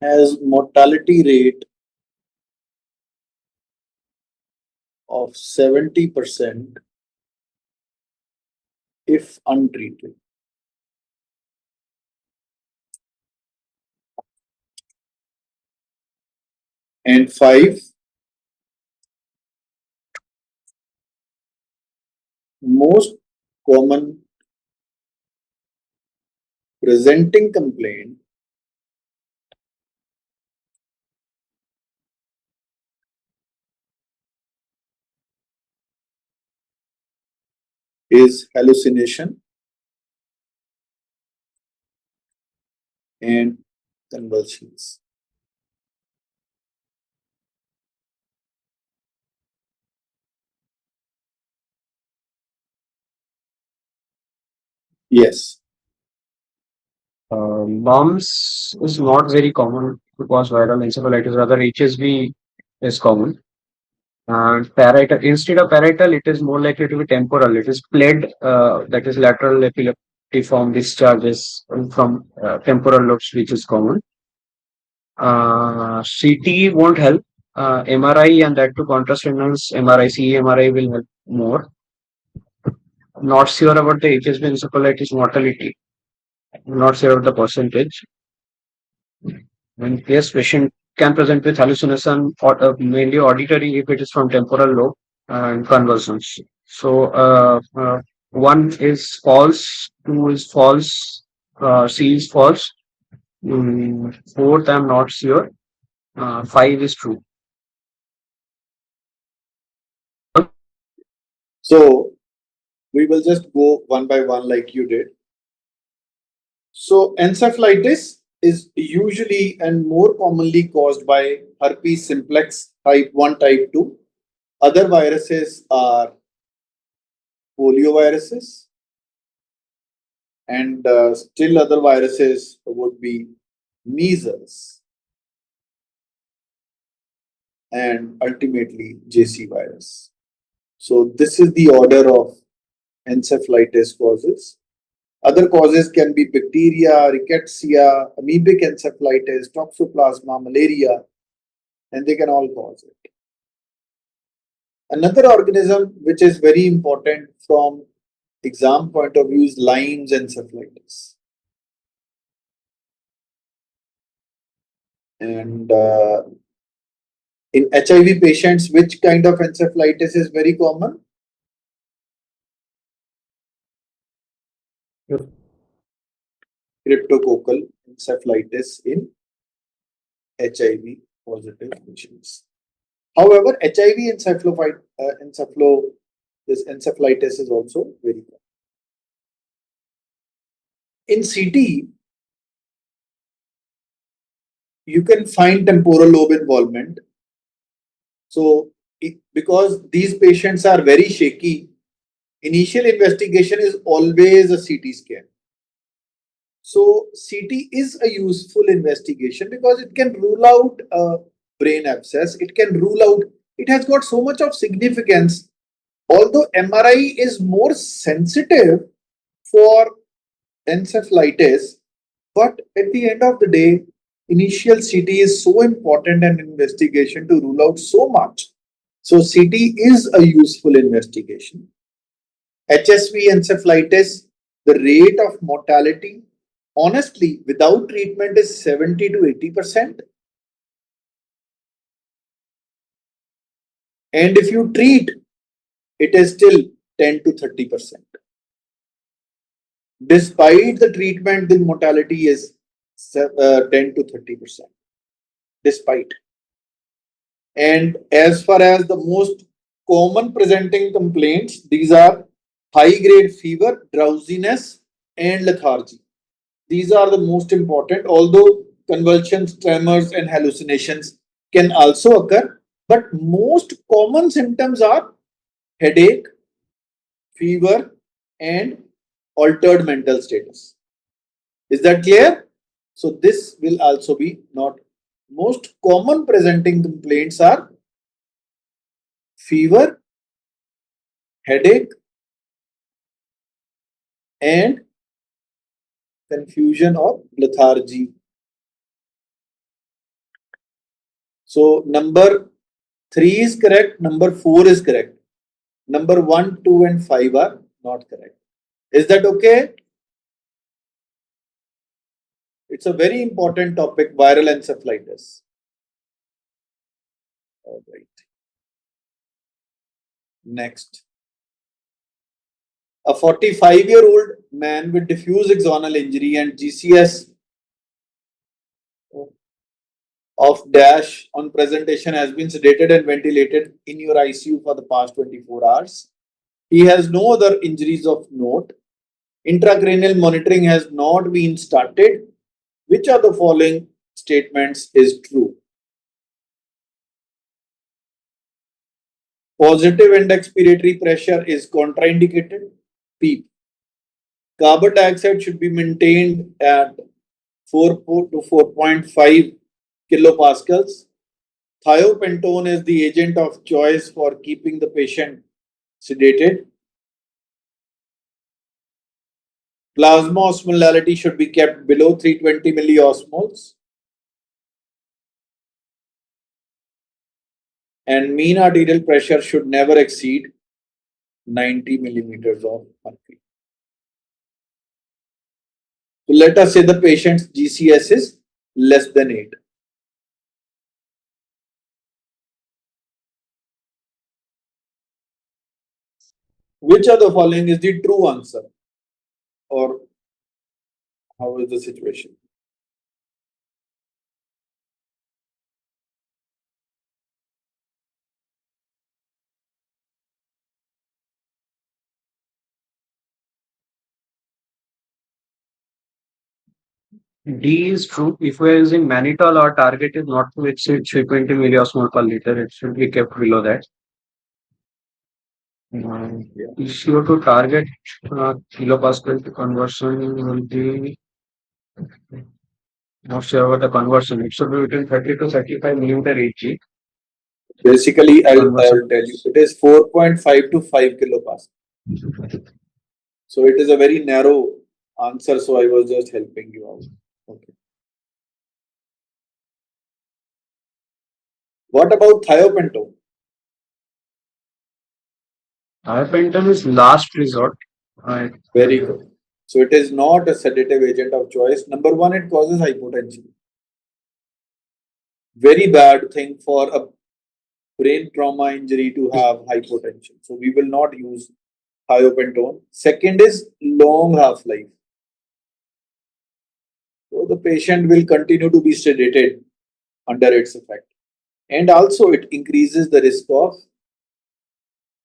[SPEAKER 2] has mortality rate of 70% if untreated. And 5, most common presenting complaint is hallucination and convulsions. Yes.
[SPEAKER 4] Mumps is not very common to cause viral encephalitis, rather HSV is common. And parietal, instead of parietal, it is more likely to be temporal. It is PLED, that is lateral epileptiform discharges from temporal lobes, which is common. CT won't help. MRI and that to contrast enhance MRI, CE MRI will help more. Not sure about the HSV encephalitis mortality. Not sure about the percentage. And yes, patient can present with hallucination, or mainly auditory if it is from temporal lobe and convulsions. So one is false, two is false, C is false. Fourth, I'm not sure. Five is true.
[SPEAKER 2] So we will just go one by one like you did. So encephalitis is usually and more commonly caused by herpes simplex type 1, type 2. Other viruses are polioviruses, and still other viruses would be measles and ultimately JC virus. So this is the order of encephalitis causes. Other causes can be bacteria, rickettsia, amoebic encephalitis, toxoplasma, malaria, and they can all cause it. Another organism which is very important from exam point of view is Lyme's encephalitis. And in HIV patients, which kind of encephalitis is very common? Cryptococcal encephalitis in HIV positive patients. However, HIV encephalitis is also very common. In CT, you can find temporal lobe involvement. So, because these patients are very shaky, initial investigation is always a CT scan. So, CT is a useful investigation because it can rule out a brain abscess. It can rule out, it has got so much of significance. Although MRI is more sensitive for encephalitis, but at the end of the day, initial CT is so important an investigation to rule out so much. So CT is a useful investigation. HSV encephalitis, the rate of mortality, honestly, without treatment is 70 to 80%. And if you treat, it is still 10 to 30%. Despite the treatment, the mortality is 10 to 30%. Despite. And as far as the most common presenting complaints, these are high-grade fever, drowsiness, and lethargy. These are the most important, although convulsions, tremors, and hallucinations can also occur. But most common symptoms are headache, fever, and altered mental status. Is that clear? So this will also be not. Most common presenting complaints are fever, headache, and confusion or lethargy. So number 3 is correct, number 4 is correct. Number 1, 2 and 5 are not correct. Is that okay? It's a very important topic, viral encephalitis. All right. Next. A 45-year-old man with diffuse axonal injury and GCS of dash on presentation has been sedated and ventilated in your ICU for the past 24 hours. He has no other injuries of note. Intracranial monitoring has not been started. Which of the following statements is true? Positive end expiratory pressure is contraindicated. PEEP. Carbon dioxide should be maintained at 4 to 4.5 kilopascals. Thiopentone is the agent of choice for keeping the patient sedated. Plasma osmolality should be kept below 320 milliosmoles. And mean arterial pressure should never exceed 90 millimeters of mercury. So let us say the patient's GCS is less than 8. Which of the following is the true answer? Or how is the situation?
[SPEAKER 4] D is true. If we are using mannitol, our target is not to exceed 320 milliosmol per liter. It should be kept below that. CO2 target kilopascal to conversion will be not sure about the conversion. It should be between 30 to 35 millimeter Hg.
[SPEAKER 2] Basically, I'll tell you, it is 4.5 to 5 kilopascal. So it is a very narrow answer. So I was just helping you out. Okay. What about thiopentone?
[SPEAKER 4] Thiopentone is last resort.
[SPEAKER 2] Very good. So it is not a sedative agent of choice. Number 1, it causes hypotension. Very bad thing for a brain trauma injury to have hypotension. So we will not use thiopentone. Second is long half-life. So the patient will continue to be sedated under its effect. And also it increases the risk of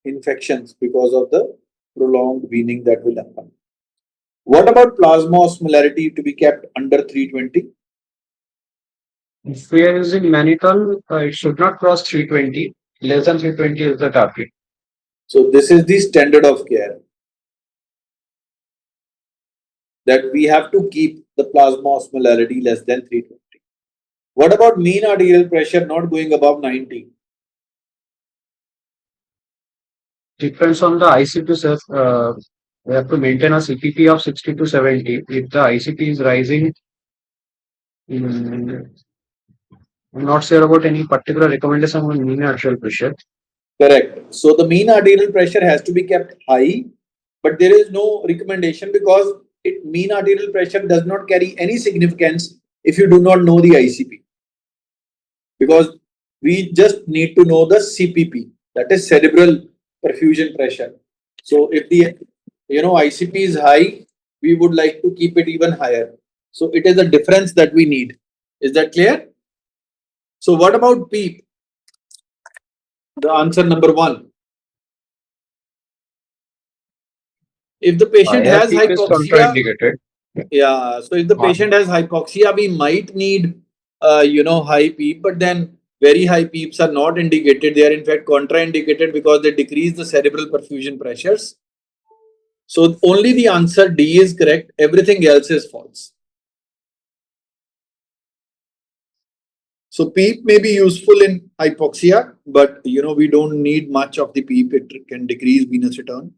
[SPEAKER 2] infections because of the prolonged weaning that will happen. What about plasma osmolarity to be kept under 320?
[SPEAKER 4] If we are using mannitol, it should not cross 320. Less than 320 is the target.
[SPEAKER 2] So this is the standard of care, that we have to keep the plasma osmolarity less than 320. What about mean arterial pressure not going above 90?
[SPEAKER 4] Depends on the ICP, sir. We have to maintain a CPP of 60 to 70. If the ICP is rising, I'm not sure about any particular recommendation on mean arterial pressure.
[SPEAKER 2] Correct. So the mean arterial pressure has to be kept high, but there is no recommendation because mean arterial pressure does not carry any significance if you do not know the ICP. Because we just need to know the CPP, that is cerebral perfusion pressure. So if the ICP is high, we would like to keep it even higher. So it is a difference that we need. Is that clear? So what about PEEP? The answer number 1. If the patient has hypoxia, yeah. So if the patient has hypoxia, we might need high PEEP, but then very high PEEPs are not indicated. They are in fact contraindicated because they decrease the cerebral perfusion pressures. So only the answer D is correct. Everything else is false. So PEEP may be useful in hypoxia, but we don't need much of the PEEP. It can decrease venous return.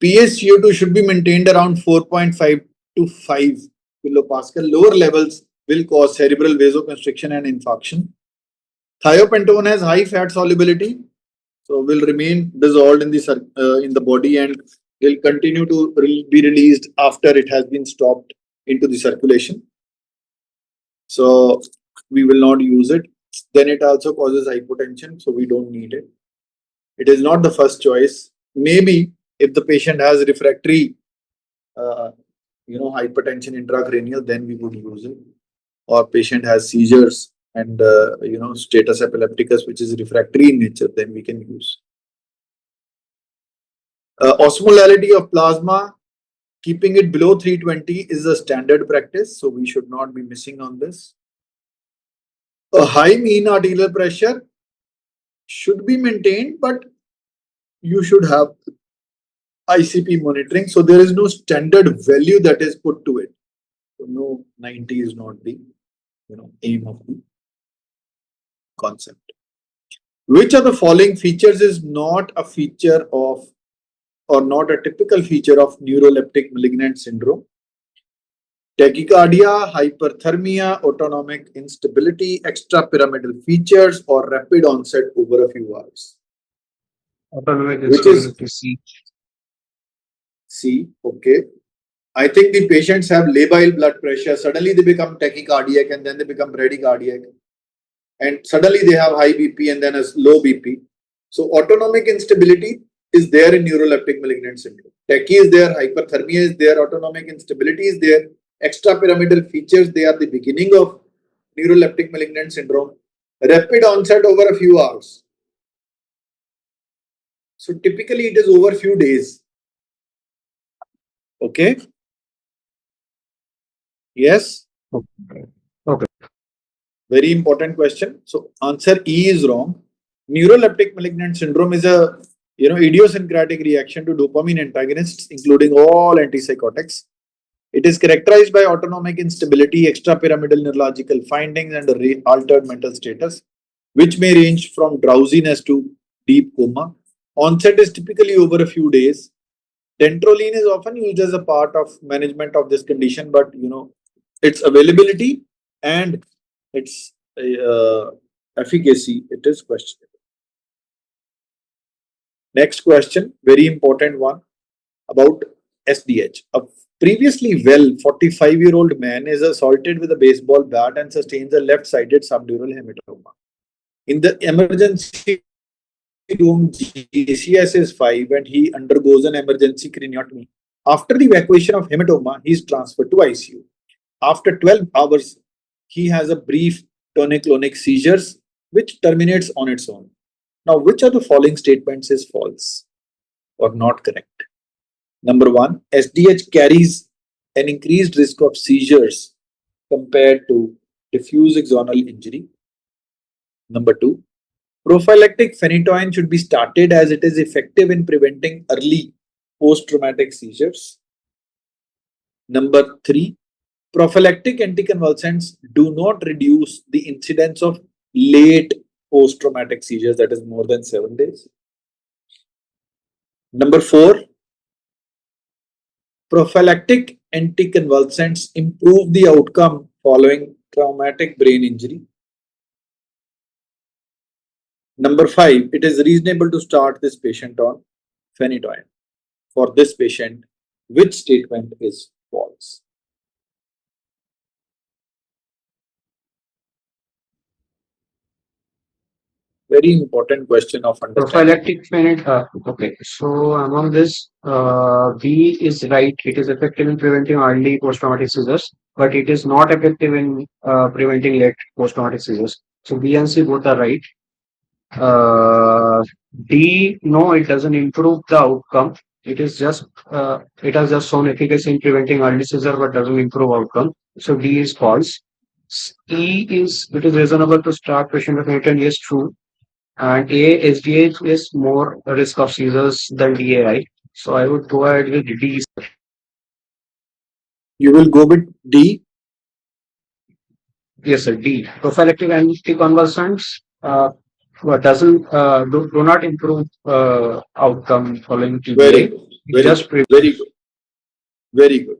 [SPEAKER 2] PaCO2 should be maintained around 4.5 to 5 kilopascal. Lower levels will cause cerebral vasoconstriction and infarction. Thiopentone has high fat solubility, so will remain dissolved in the body and will continue to be released after it has been stopped into the circulation. So we will not use it. Then it also causes hypotension, so we don't need it. It is not the first choice. Maybe if the patient has refractory, hypertension intracranial, then we would use it. Or patient has seizures and status epilepticus, which is refractory in nature, then we can use. Osmolality of plasma, keeping it below 320 is a standard practice, so we should not be missing on this. A high mean arterial pressure should be maintained, but you should have ICP monitoring. So there is no standard value that is put to it. So no, 90 is not the aim of the concept. Which of the following features is not a feature of or not a typical feature of neuroleptic malignant syndrome? Tachycardia, hyperthermia, autonomic instability, extrapyramidal features, or rapid onset over a few hours.
[SPEAKER 4] Autonomic
[SPEAKER 2] Which is
[SPEAKER 4] instability.
[SPEAKER 2] C. Okay. I think the patients have labile blood pressure. Suddenly they become tachycardiac and then they become bradycardiac. And suddenly they have high BP and then a low BP. So autonomic instability is there in neuroleptic malignant syndrome. Tachy is there, hyperthermia is there, autonomic instability is there, extrapyramidal features, they are the beginning of neuroleptic malignant syndrome. Rapid onset over a few hours. So typically it is over a few days. Okay. Yes.
[SPEAKER 4] Okay.
[SPEAKER 2] Very important question. So answer E is wrong. Neuroleptic malignant syndrome is a idiosyncratic reaction to dopamine antagonists, including all antipsychotics. It is characterized by autonomic instability, extrapyramidal neurological findings, and altered mental status, which may range from drowsiness to deep coma. Onset is typically over a few days. Dantrolene is often used as a part of management of this condition, but its availability and its efficacy, it is questionable. Next question, very important one about SDH. A previously well 45-year-old man is assaulted with a baseball bat and sustains a left-sided subdural hematoma. In the emergency room, GCS is 5 and he undergoes an emergency craniotomy. After the evacuation of hematoma, he is transferred to ICU. After 12 hours, he has a brief tonic-clonic seizures, which terminates on its own. Now, which of the following statements is false or not correct? Number 1, SDH carries an increased risk of seizures compared to diffuse axonal injury. Number 2, prophylactic phenytoin should be started as it is effective in preventing early post-traumatic seizures. Number 3, prophylactic anticonvulsants do not reduce the incidence of late post-traumatic seizures, that is more than 7 days. Number 4, prophylactic anticonvulsants improve the outcome following traumatic brain injury. Number 5, it is reasonable to start this patient on phenytoin. For this patient, which statement is false? Very important question of understanding.
[SPEAKER 4] Prophylactic phenytoin. Okay, so among this, B is right. It is effective in preventing early post-traumatic seizures, but it is not effective in preventing late post-traumatic seizures. So B and C both are right. D, no, it doesn't improve the outcome. It is just it has just shown efficacy in preventing early seizure, but doesn't improve outcome. So D is false. E is it is reasonable to start patient with phenytoin. Yes, true. And A, SDH is more risk of seizures than DAI. So I would go ahead with D.
[SPEAKER 2] You will go with D.
[SPEAKER 4] Yes, sir. D. Prophylactic anticonvulsants do not improve outcome following TBI.
[SPEAKER 2] Very good. Very good.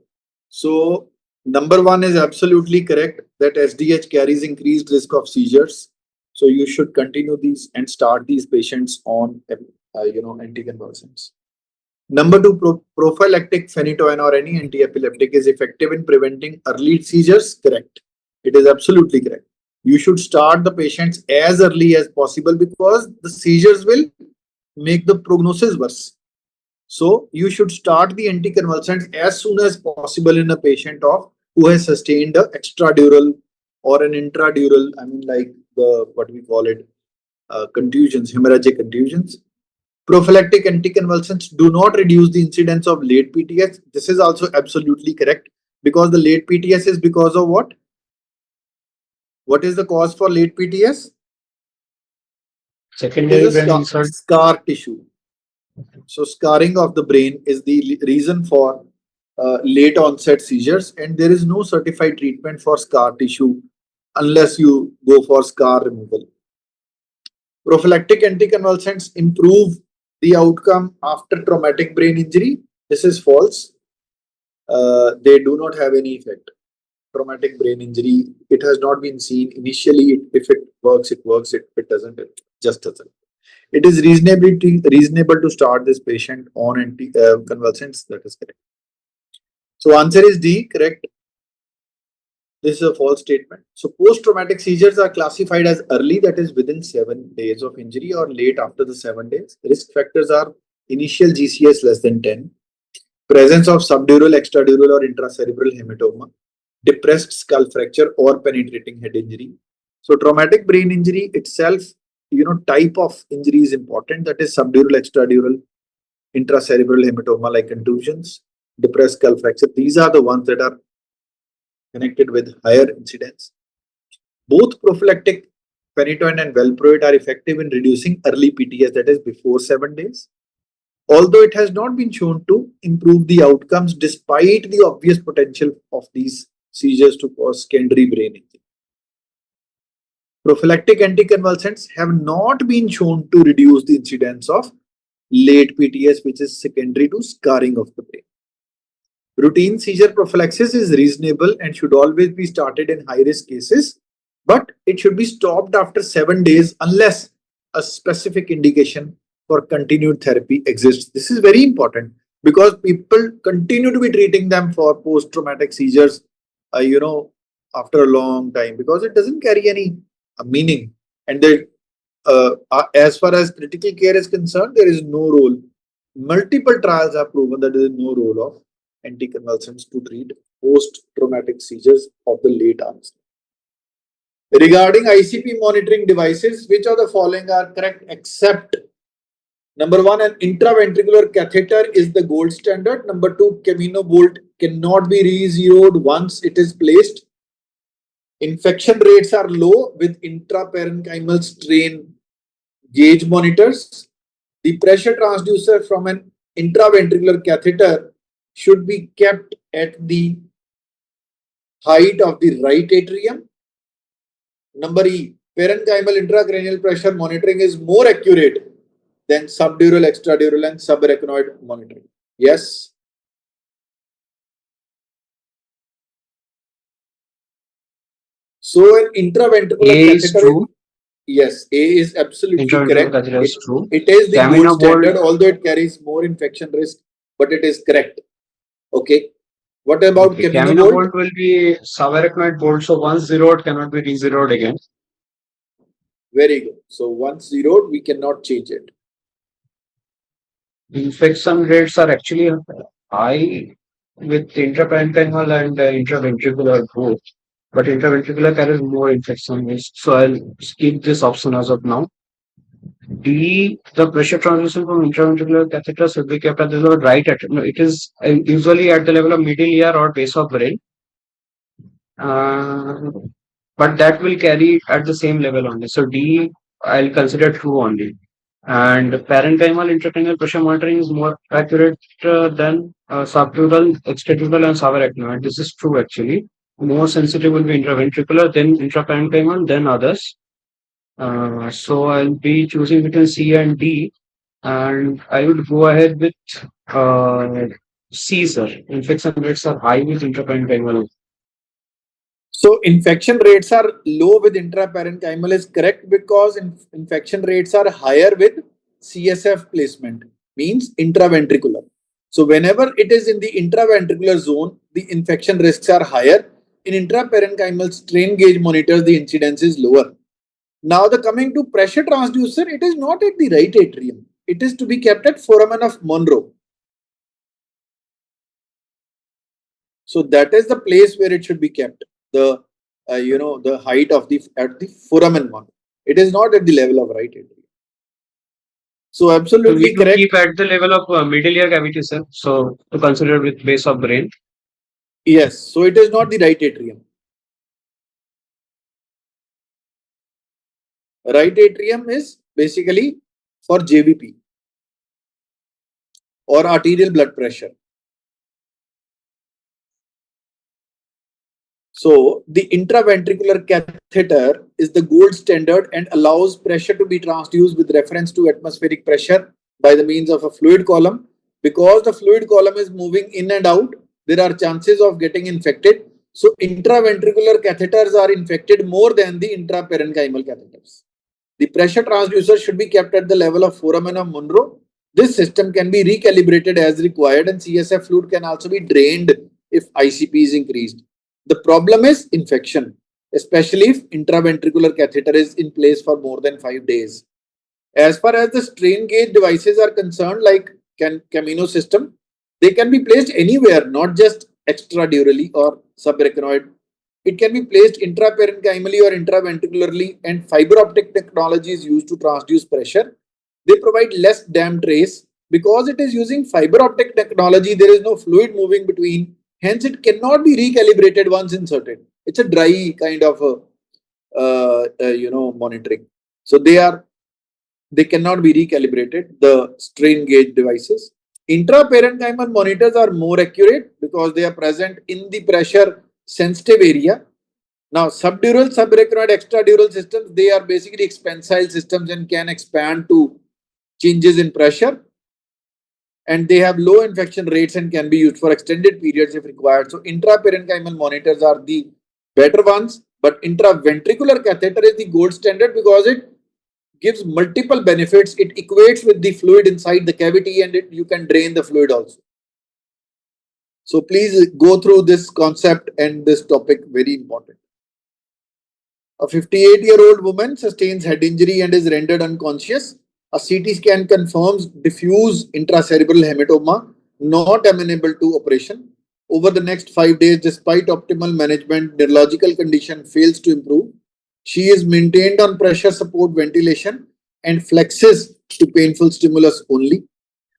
[SPEAKER 2] So number 1 is absolutely correct that SDH carries increased risk of seizures. So you should continue these and start these patients on, anticonvulsants. Number two, prophylactic phenytoin or any anti-epileptic is effective in preventing early seizures. Correct. It is absolutely correct. You should start the patients as early as possible because the seizures will make the prognosis worse. So you should start the anticonvulsants as soon as possible in a patient who has sustained a extradural or an intradural, like the, what we call it, contusions, hemorrhagic contusions. Prophylactic anticonvulsants do not reduce the incidence of late PTS. This is also absolutely correct because the late PTS is because of what? What is the cause for late PTS?
[SPEAKER 4] Secondary brain
[SPEAKER 2] Scar,
[SPEAKER 4] insult.
[SPEAKER 2] scar tissue. So scarring of the brain is the reason for late onset seizures, and there is no certified treatment for scar tissue unless you go for scar removal. Prophylactic anticonvulsants improve the outcome after traumatic brain injury. This is false. They do not have any effect. Traumatic brain injury, it has not been seen initially. If it works, it works. If it doesn't, it just doesn't. It is reasonable to start this patient on anticonvulsants. That is correct. So answer is D, correct. This is a false statement. So post-traumatic seizures are classified as early, that is within 7 days of injury, or late after the 7 days. Risk factors are initial GCS less than 10, presence of subdural, extradural or intracerebral hematoma, depressed skull fracture or penetrating head injury. So traumatic brain injury itself, type of injury is important. That is subdural, extradural, intracerebral hematoma like contusions, depressed skull fracture. These are the ones that are connected with higher incidence. Both prophylactic phenytoin and valproate are effective in reducing early PTS, that is before 7 days. Although it has not been shown to improve the outcomes despite the obvious potential of these seizures to cause secondary brain injury. Prophylactic anticonvulsants have not been shown to reduce the incidence of late PTS, which is secondary to scarring of the brain. Routine seizure prophylaxis is reasonable and should always be started in high-risk cases, but it should be stopped after 7 days unless a specific indication for continued therapy exists. This is very important because people continue to be treating them for post-traumatic seizures, after a long time, because it doesn't carry any meaning. And as far as critical care is concerned, there is no role. Multiple trials have proven that there is no role of anticonvulsants to treat post-traumatic seizures of the late onset. Regarding ICP monitoring devices, which of the following are correct except number 1, an intraventricular catheter is the gold standard. Number 2, Camino bolt cannot be re-zeroed once it is placed. Infection rates are low with intraparenchymal strain gauge monitors. The pressure transducer from an intraventricular catheter should be kept at the height of the right atrium. Number E, parenchymal intracranial pressure monitoring is more accurate than subdural, extradural and subarachnoid monitoring. Yes. So an intraventricular catheter, yes, A is absolutely correct. It is the gold standard, although it carries more infection risk, but it is correct. Okay. What about Camino bolt?
[SPEAKER 4] Will be subarachnoid bolt, so once zeroed cannot be re-zeroed again.
[SPEAKER 2] Very good. So once zeroed, we cannot change it.
[SPEAKER 4] Infection rates are actually high with intraparenchymal and intraventricular both, but intraventricular carries more infection risk. So I'll skip this option as of now. D, the pressure transmission from intraventricular catheter should be kept at the right atrium. No, it is usually at the level of middle ear or base of brain. But that will carry at the same level only. So D, I'll consider true only. And parenchymal intracranial pressure monitoring is more accurate than subdural, extradural, and subarachnoid. This is true actually. More sensitive will be intraventricular, then intraparenchymal, then others. So I'll be choosing between C and D, and I would go ahead with C, sir. Infection rates are high with intraparenchymal.
[SPEAKER 2] So infection rates are low with intraparenchymal is correct because infection rates are higher with CSF placement, means intraventricular. So whenever it is in the intraventricular zone, the infection risks are higher. In intraparenchymal strain gauge monitors, the incidence is lower. Now the coming to pressure transducer, it is not at the right atrium. It is to be kept at foramen of Monro. So that is the place where it should be kept. The the height of the at the foramen one. It is not at the level of right atrium. So
[SPEAKER 4] So we
[SPEAKER 2] absolutely
[SPEAKER 4] need to
[SPEAKER 2] correct.
[SPEAKER 4] keep at the level of middle ear cavity, sir. So to consider with base of brain.
[SPEAKER 2] Yes. So it is not the right atrium. Right atrium is basically for JVP or arterial blood pressure. So the intraventricular catheter is the gold standard and allows pressure to be transduced with reference to atmospheric pressure by the means of a fluid column. Because the fluid column is moving in and out, there are chances of getting infected. So intraventricular catheters are infected more than the intraparenchymal catheters. The pressure transducer should be kept at the level of foramen of Monro. This system can be recalibrated as required and CSF fluid can also be drained if ICP is increased. The problem is infection, especially if intraventricular catheter is in place for more than 5 days. As far as the strain gauge devices are concerned, like Camino system, they can be placed anywhere, not just extradurally or subarachnoid. It can be placed intraparenchymally or intraventricularly, and fiber optic technology is used to transduce pressure. They provide less dam trace because it is using fiber optic technology. There is no fluid moving between, hence it cannot be recalibrated once inserted. It's a dry kind of monitoring. So they cannot be recalibrated, the strain gauge devices. Intraparenchymal monitors are more accurate because they are present in the pressure sensitive area. Now, subdural, subarachnoid, extradural systems, they are basically expansile systems and can expand to changes in pressure. And they have low infection rates and can be used for extended periods if required. So, intraparenchymal monitors are the better ones, but intraventricular catheter is the gold standard because it gives multiple benefits. It equates with the fluid inside the cavity and you can drain the fluid also. So please go through this concept and this topic, very important. A 58-year-old woman sustains head injury and is rendered unconscious. A CT scan confirms diffuse intracerebral hematoma, not amenable to operation. Over the next 5 days, despite optimal management, neurological condition fails to improve. She is maintained on pressure support ventilation and flexes to painful stimulus only.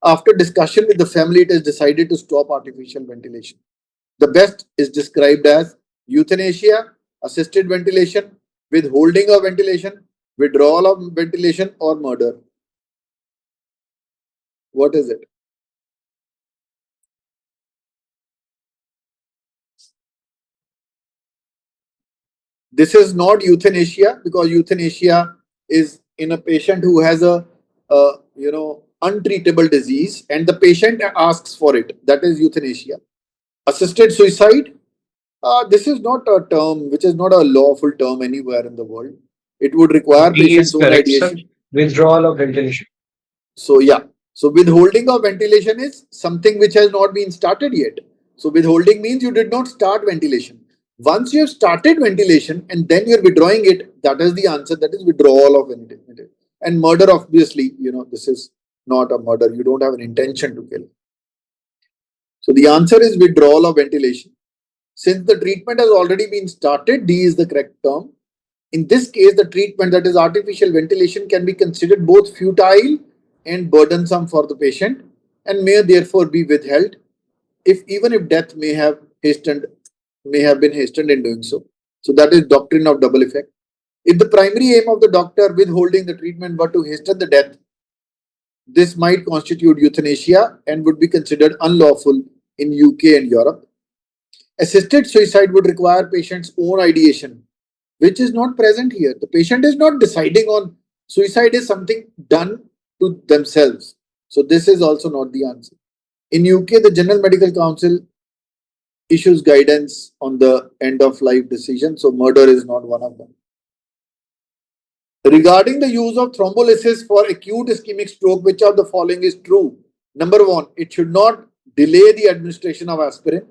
[SPEAKER 2] After discussion with the family, it is decided to stop artificial ventilation. The best is described as euthanasia, assisted ventilation, withholding of ventilation, withdrawal of ventilation, or murder. What is it? This is not euthanasia because euthanasia is in a patient who has a untreatable disease and the patient asks for it. That is euthanasia. Assisted suicide. This is not a term which is not a lawful term anywhere in the world. It would require
[SPEAKER 4] B is
[SPEAKER 2] patient's own
[SPEAKER 4] correct, sir.
[SPEAKER 2] ideation.
[SPEAKER 4] Withdrawal of ventilation.
[SPEAKER 2] So yeah. So withholding of ventilation is something which has not been started yet. So withholding means you did not start ventilation. Once you have started ventilation and then you're withdrawing it, that is the answer. That is withdrawal of ventilation. And murder, obviously, this is not a murder. You don't have an intention to kill. So the answer is withdrawal of ventilation. Since the treatment has already been started, D is the correct term. In this case, the treatment, that is artificial ventilation, can be considered both futile and burdensome for the patient and may therefore be withheld even if death may have been hastened in doing so. So that is doctrine of double effect. If the primary aim of the doctor withholding the treatment were to hasten the death, this might constitute euthanasia and would be considered unlawful in UK and Europe. Assisted suicide would require patient's own ideation, which is not present here. The patient is not deciding on suicide is something done to themselves. So this is also not the answer. In UK, the General Medical Council issues guidance on the end of life decision. So murder is not one of them. Regarding the use of thrombolysis for acute ischemic stroke, which of the following is true? Number one, it should not delay the administration of aspirin.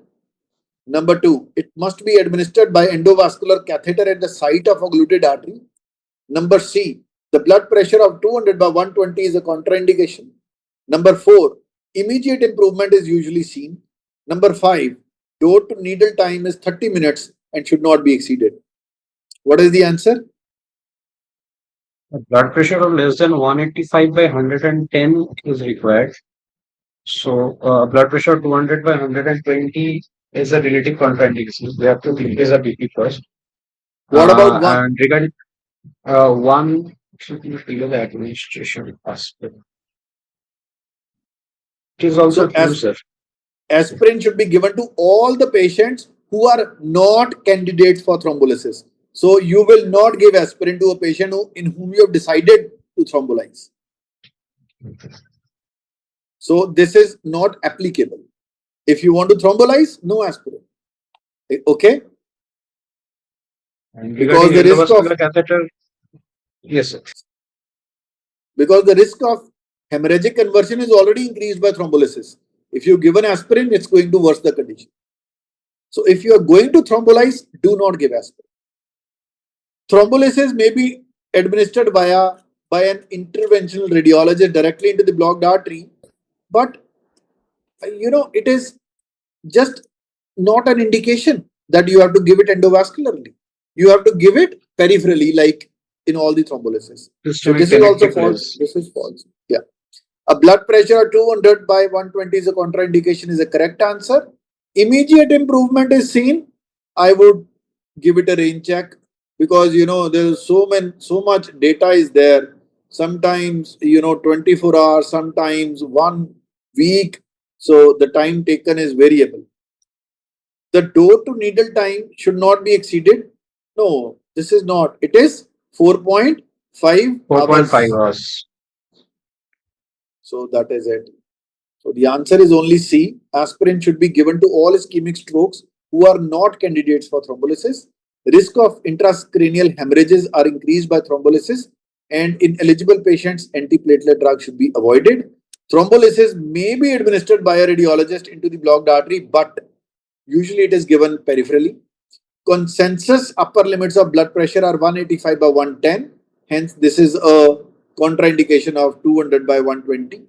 [SPEAKER 2] Number two, it must be administered by endovascular catheter at the site of occluded artery. Number C, the blood pressure of 200 by 120 is a contraindication. Number four, immediate improvement is usually seen. Number five, door to needle time is 30 minutes and should not be exceeded. What is the answer?
[SPEAKER 4] A blood pressure of less than 185 by 110 is required. So blood pressure 200 by 120 is a relative contraindication. We have to increase the BP first.
[SPEAKER 2] What about one?
[SPEAKER 4] And regarding one should be below the administration aspect. It is also true, sir.
[SPEAKER 2] Aspirin should be given to all the patients who are not candidates for thrombolysis. So you will not give aspirin to a patient in whom you have decided to thrombolyze. So this is not applicable. If you want to thrombolyze, no aspirin. Okay?
[SPEAKER 4] And
[SPEAKER 2] because the risk of
[SPEAKER 4] catheter, yes, sir.
[SPEAKER 2] Because the risk of hemorrhagic conversion is already increased by thrombolysis. If you give an aspirin, it's going to worsen the condition. So if you are going to thrombolyze, do not give aspirin. Thrombolysis may be administered by an interventional radiologist directly into the blocked artery, but it is just not an indication that you have to give it endovascularly. You have to give it peripherally, like in all the thrombolysis. So this is also false. This is false. Yeah. A blood pressure of 200 by 120 is a contraindication is a correct answer. Immediate improvement is seen. I would give it a range check because there's so much data is there. Sometimes 24 hours, sometimes 1 week. So the time taken is variable. The door to needle time should not be exceeded. No, this is not. It is 4.5
[SPEAKER 4] hours.
[SPEAKER 2] So that is it. So the answer is only C. Aspirin should be given to all ischemic strokes who are not candidates for thrombolysis. Risk of intracranial hemorrhages are increased by thrombolysis, and in eligible patients, antiplatelet drug should be avoided. Thrombolysis may be administered by a radiologist into the blocked artery, but usually it is given peripherally. Consensus upper limits of blood pressure are 185 by 110. Hence, this is a contraindication of 200 by 120.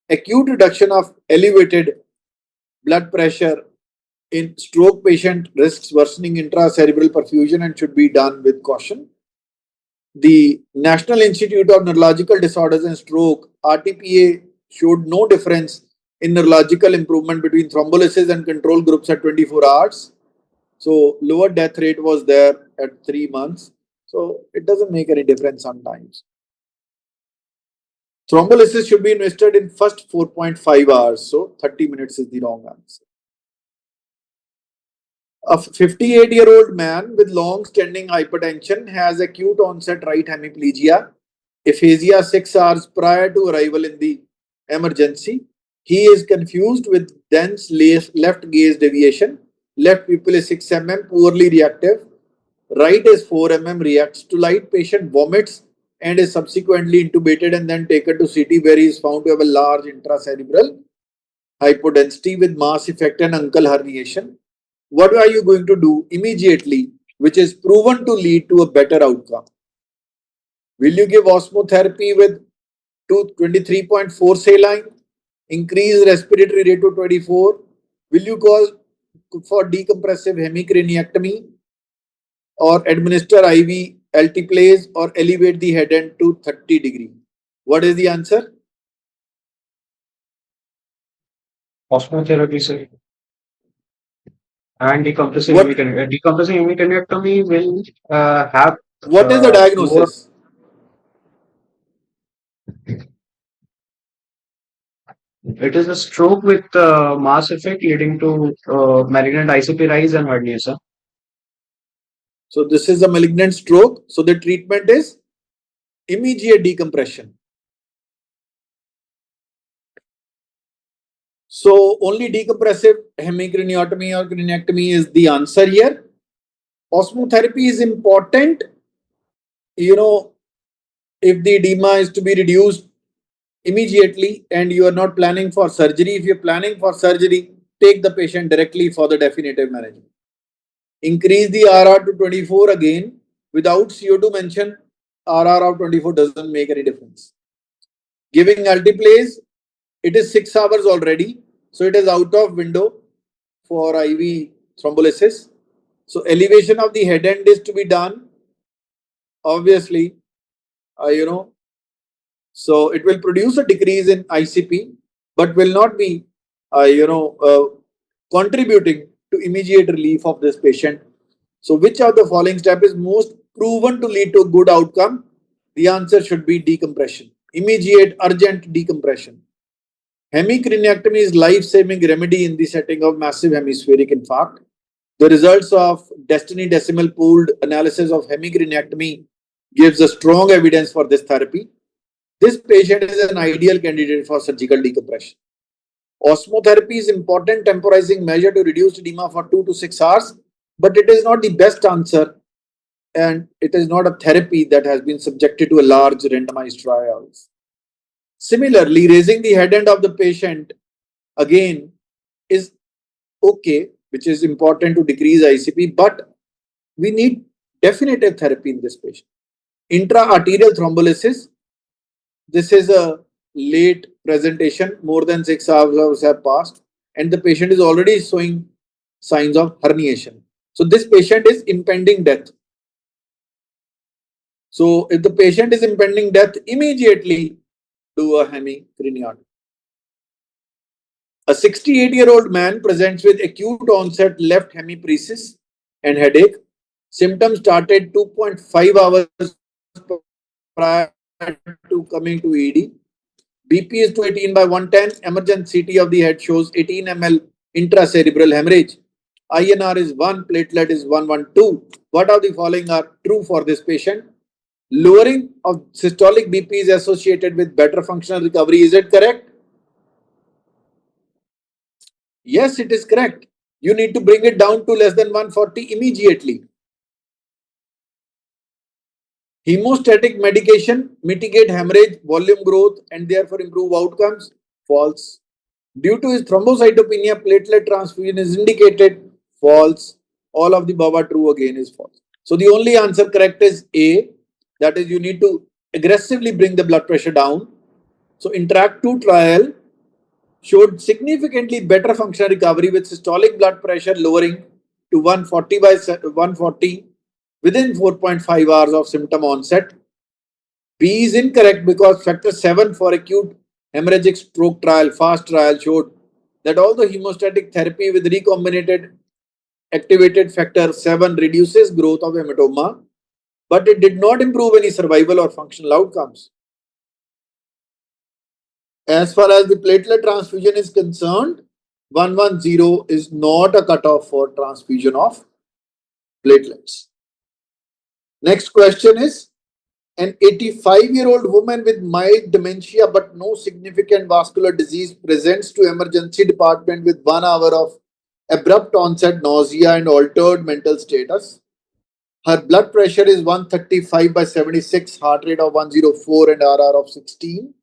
[SPEAKER 2] Acute reduction of elevated blood pressure in stroke patient risks worsening intracerebral perfusion and should be done with caution. The National Institute of Neurological Disorders and Stroke, RTPA, showed no difference in neurological improvement between thrombolysis and control groups at 24 hours. So lower death rate was there at 3 months. So it doesn't make any difference sometimes. Thrombolysis should be administered in first 4.5 hours. So 30 minutes is the wrong answer. A 58-year-old man with long-standing hypertension has acute onset right hemiplegia, aphasia 6 hours prior to arrival in the emergency. He is confused with dense left gaze deviation. Left pupil is 6 mm, poorly reactive. Right is 4 mm, reacts to light. Patient vomits and is subsequently intubated and then taken to CT, where he is found to have a large intracerebral hypodensity with mass effect and uncal herniation. What are you going to do immediately, which is proven to lead to a better outcome? Will you give osmotherapy with 23.4 saline? Increase respiratory rate to 24? Will you cause for decompressive hemicraniectomy or administer IV altiplase or elevate the head end to 30 degree? What is the answer?
[SPEAKER 4] Osmotherapy, sir. And decompressive hemicraniectomy will have.
[SPEAKER 2] What is the diagnosis?
[SPEAKER 4] It is a stroke with mass effect leading to malignant ICP rise and hernia, sir.
[SPEAKER 2] So this is a malignant stroke. So the treatment is immediate decompression. So only decompressive hemicraniotomy or craniectomy is the answer here. Osmotherapy is important, if the edema is to be reduced immediately and you are not planning for surgery. If you're planning for surgery, take the patient directly for the definitive management. Increase the RR to 24 again without CO2 mention. RR of 24 doesn't make any difference. Giving altiplase, it is 6 hours already, so it is out of window for IV thrombolysis. So elevation of the head end is to be done, obviously, so it will produce a decrease in ICP, but will not be, contributing to immediate relief of this patient. So which of the following step is most proven to lead to a good outcome? The answer should be decompression. Immediate, urgent decompression. Hemicraniectomy is life-saving remedy in the setting of massive hemispheric infarct. The results of Destiny decimal pooled analysis of hemicraniectomy gives a strong evidence for this therapy. This patient is an ideal candidate for surgical decompression. Osmotherapy is important temporizing measure to reduce edema for 2 to 6 hours, but it is not the best answer and it is not a therapy that has been subjected to a large randomized trials. Similarly, raising the head end of the patient again is okay, which is important to decrease ICP, but we need definitive therapy in this patient. Intra-arterial thrombolysis, this is a late presentation, more than 6 hours have passed, and the patient is already showing signs of herniation. So this patient is impending death. So if the patient is impending death, immediately do a hemicraniotomy. A 68-year-old man presents with acute onset left hemiparesis and headache. Symptoms started 2.5 hours prior to coming to ED. BP is 218/110. Emergent CT of the head shows 18 ml intracerebral hemorrhage. INR is 1, platelet is 112. What of the following are true for this patient? Lowering of systolic BP is associated with better functional recovery. Is it correct? Yes, it is correct. You need to bring it down to less than 140 immediately. Hemostatic medication mitigate hemorrhage, volume growth, and therefore improve outcomes. False. Due to his thrombocytopenia, platelet transfusion is indicated. False. All of the above are true, again is false. So the only answer correct is A. That is, you need to aggressively bring the blood pressure down. So Interact 2 trial showed significantly better functional recovery with systolic blood pressure lowering to 140/140 within 4.5 hours of symptom onset. B is incorrect because factor 7 for acute hemorrhagic stroke trial, FAST trial, showed that although hemostatic therapy with recombinant activated factor 7 reduces growth of hematoma, but it did not improve any survival or functional outcomes. As far as the platelet transfusion is concerned, 110 is not a cutoff for transfusion of platelets. Next question is, an 85-year-old woman with mild dementia but no significant vascular disease presents to emergency department with 1 hour of abrupt onset nausea and altered mental status. Her blood pressure is 135/76, heart rate of 104 and RR of 16.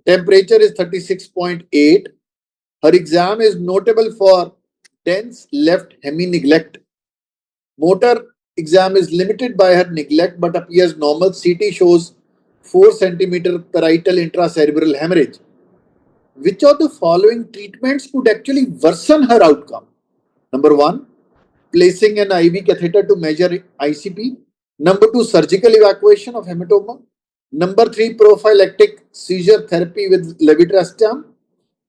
[SPEAKER 2] Temperature is 36.8. Her exam is notable for dense left hemi-neglect. Motor exam is limited by her neglect but appears normal. CT shows 4 cm parietal intracerebral hemorrhage. Which of the following treatments could actually worsen her outcome? Number 1, placing an IV catheter to measure ICP. Number 2, surgical evacuation of hematoma. Number 3, prophylactic seizure therapy with levetiracetam.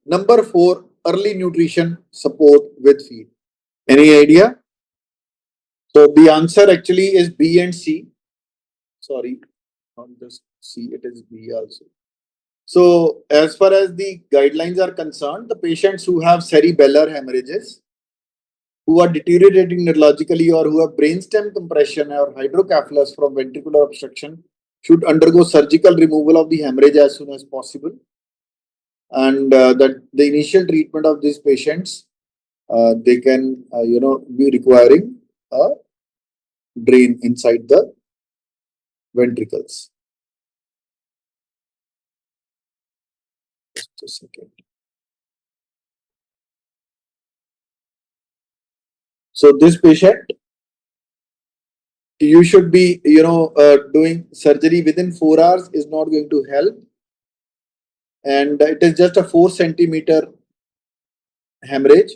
[SPEAKER 2] Number 4, early nutrition support with feed. Any idea? So the answer actually is B and C. Sorry, not just C, it is B also. So as far as the guidelines are concerned, the patients who have cerebellar hemorrhages, who are deteriorating neurologically or who have brainstem compression or hydrocephalus from ventricular obstruction should undergo surgical removal of the hemorrhage as soon as possible. and that the initial treatment of these patients, they can be requiring a drain inside the ventricles. Just a second. So this patient, you should be doing surgery within 4 hours is not going to help, and it is just a 4 centimeter hemorrhage.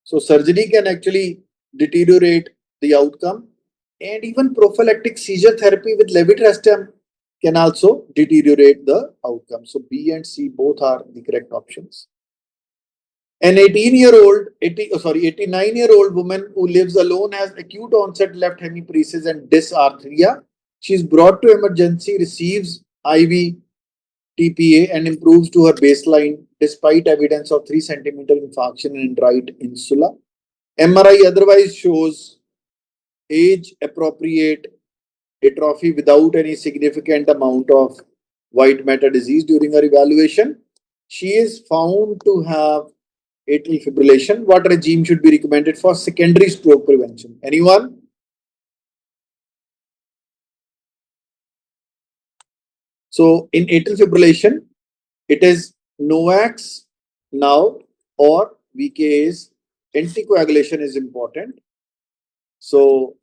[SPEAKER 2] So surgery can actually deteriorate the outcome, and even prophylactic seizure therapy with levetiracetam can also deteriorate the outcome. So B and C both are the correct options. An 89-year-old woman who lives alone has acute onset left hemiparesis and dysarthria. She is brought to emergency, receives IV TPA and improves to her baseline despite evidence of 3 centimeter infarction in right insula. MRI otherwise shows age appropriate atrophy without any significant amount of white matter disease during her evaluation. She is found to have atrial fibrillation. What regime should be recommended for secondary stroke prevention? Anyone? So in atrial fibrillation, it is NOACs now, or VKAs. Anticoagulation is important. So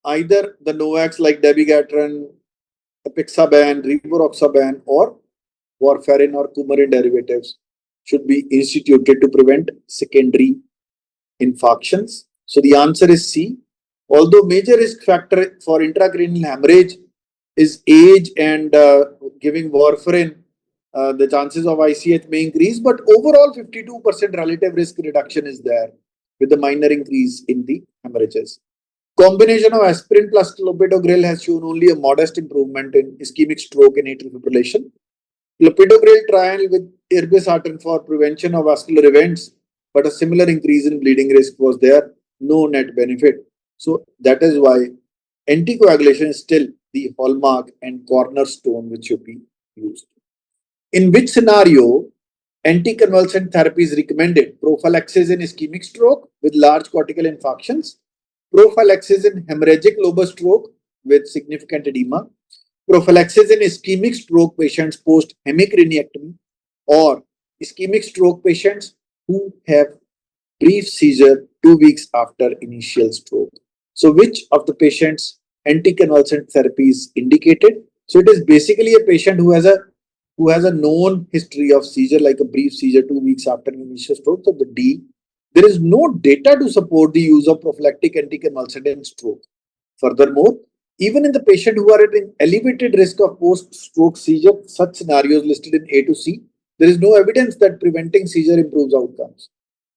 [SPEAKER 2] either the NOACs like dabigatran, apixaban, rivaroxaban, or warfarin or coumarin derivatives should be instituted to prevent secondary infarctions. So the answer is C. Although major risk factor for intracranial hemorrhage is age and giving warfarin, the chances of ICH may increase, but overall 52% relative risk reduction is there with the minor increase in the hemorrhages. Combination of aspirin plus clopidogrel has shown only a modest improvement in ischemic stroke and atrial fibrillation. Clopidogrel trial with irbesartan for prevention of vascular events, but a similar increase in bleeding risk was there, no net benefit. So that is why anticoagulation is still the hallmark and cornerstone which should be used. In which scenario anticonvulsant therapy is recommended? Prophylaxis in ischemic stroke with large cortical infarctions, prophylaxis in hemorrhagic lobar stroke with significant edema, prophylaxis in ischemic stroke patients post hemicraniectomy, or ischemic stroke patients who have brief seizure 2 weeks after initial stroke. So which of the patients anticonvulsant therapy is indicated? So it is basically a patient who has a known history of seizure, like a brief seizure 2 weeks after initial stroke. So the D. There is no data to support the use of prophylactic anticonvulsant in stroke. Furthermore, even in the patient who are at an elevated risk of post-stroke seizure, such scenarios listed in A to C, there is no evidence that preventing seizure improves outcomes.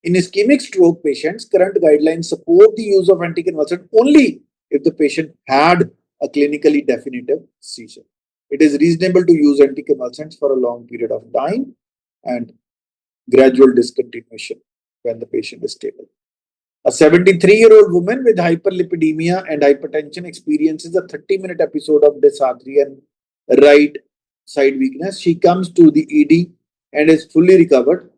[SPEAKER 2] In ischemic stroke patients, current guidelines support the use of anticonvulsant only if the patient had a clinically definitive seizure. It is reasonable to use anticonvulsants for a long period of time and gradual discontinuation when the patient is stable. A 73-year-old woman with hyperlipidemia and hypertension experiences a 30-minute episode of dysarthria and right side weakness. She comes to the ED and is fully recovered.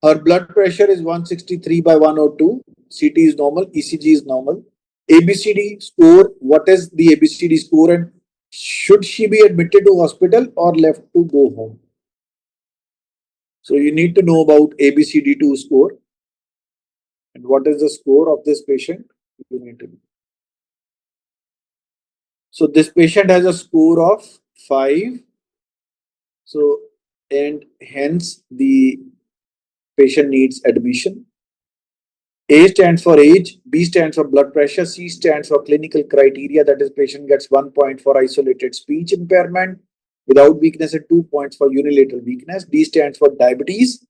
[SPEAKER 2] Her blood pressure is 163 by 102. CT is normal. ECG is normal. ABCD score. What is the ABCD score, and should she be admitted to hospital or left to go home? So you need to know about ABCD2 score. And what is the score of this patient? You need to know. So this patient has a score of 5. So, and hence the patient needs admission. A stands for age, B stands for blood pressure, C stands for clinical criteria, that is patient gets 1 point for isolated speech impairment without weakness and 2 points for unilateral weakness. D stands for diabetes,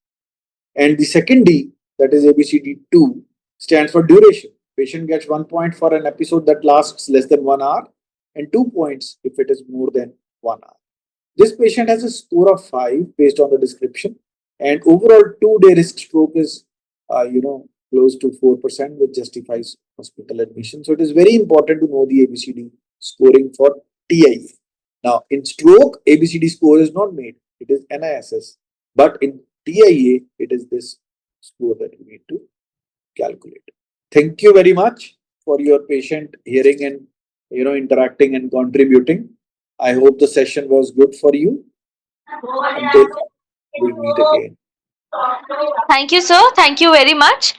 [SPEAKER 2] and the second D, that is ABCD2, stands for duration. Patient gets 1 point for an episode that lasts less than 1 hour and 2 points if it is more than 1 hour. This patient has a score of 5 based on the description, and overall 2-day risk stroke is close to 4%, which justifies hospital admission. So it is very important to know the ABCD scoring for TIA. Now in stroke, ABCD score is not made. It is NISS. But in TIA, it is this score that we need to calculate. Thank you very much for your patient hearing and interacting and contributing. I hope the session was good for you. Until we meet again.
[SPEAKER 1] Thank you, sir. Thank you very much.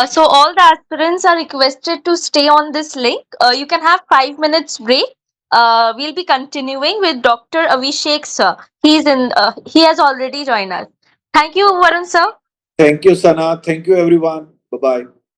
[SPEAKER 1] So all the aspirants are requested to stay on this link. You can have 5 minutes break. We'll be continuing with Dr. Avishek, sir. He has already joined us. Thank you, Varun, sir.
[SPEAKER 2] Thank you, Sana. Thank you, everyone. Bye bye.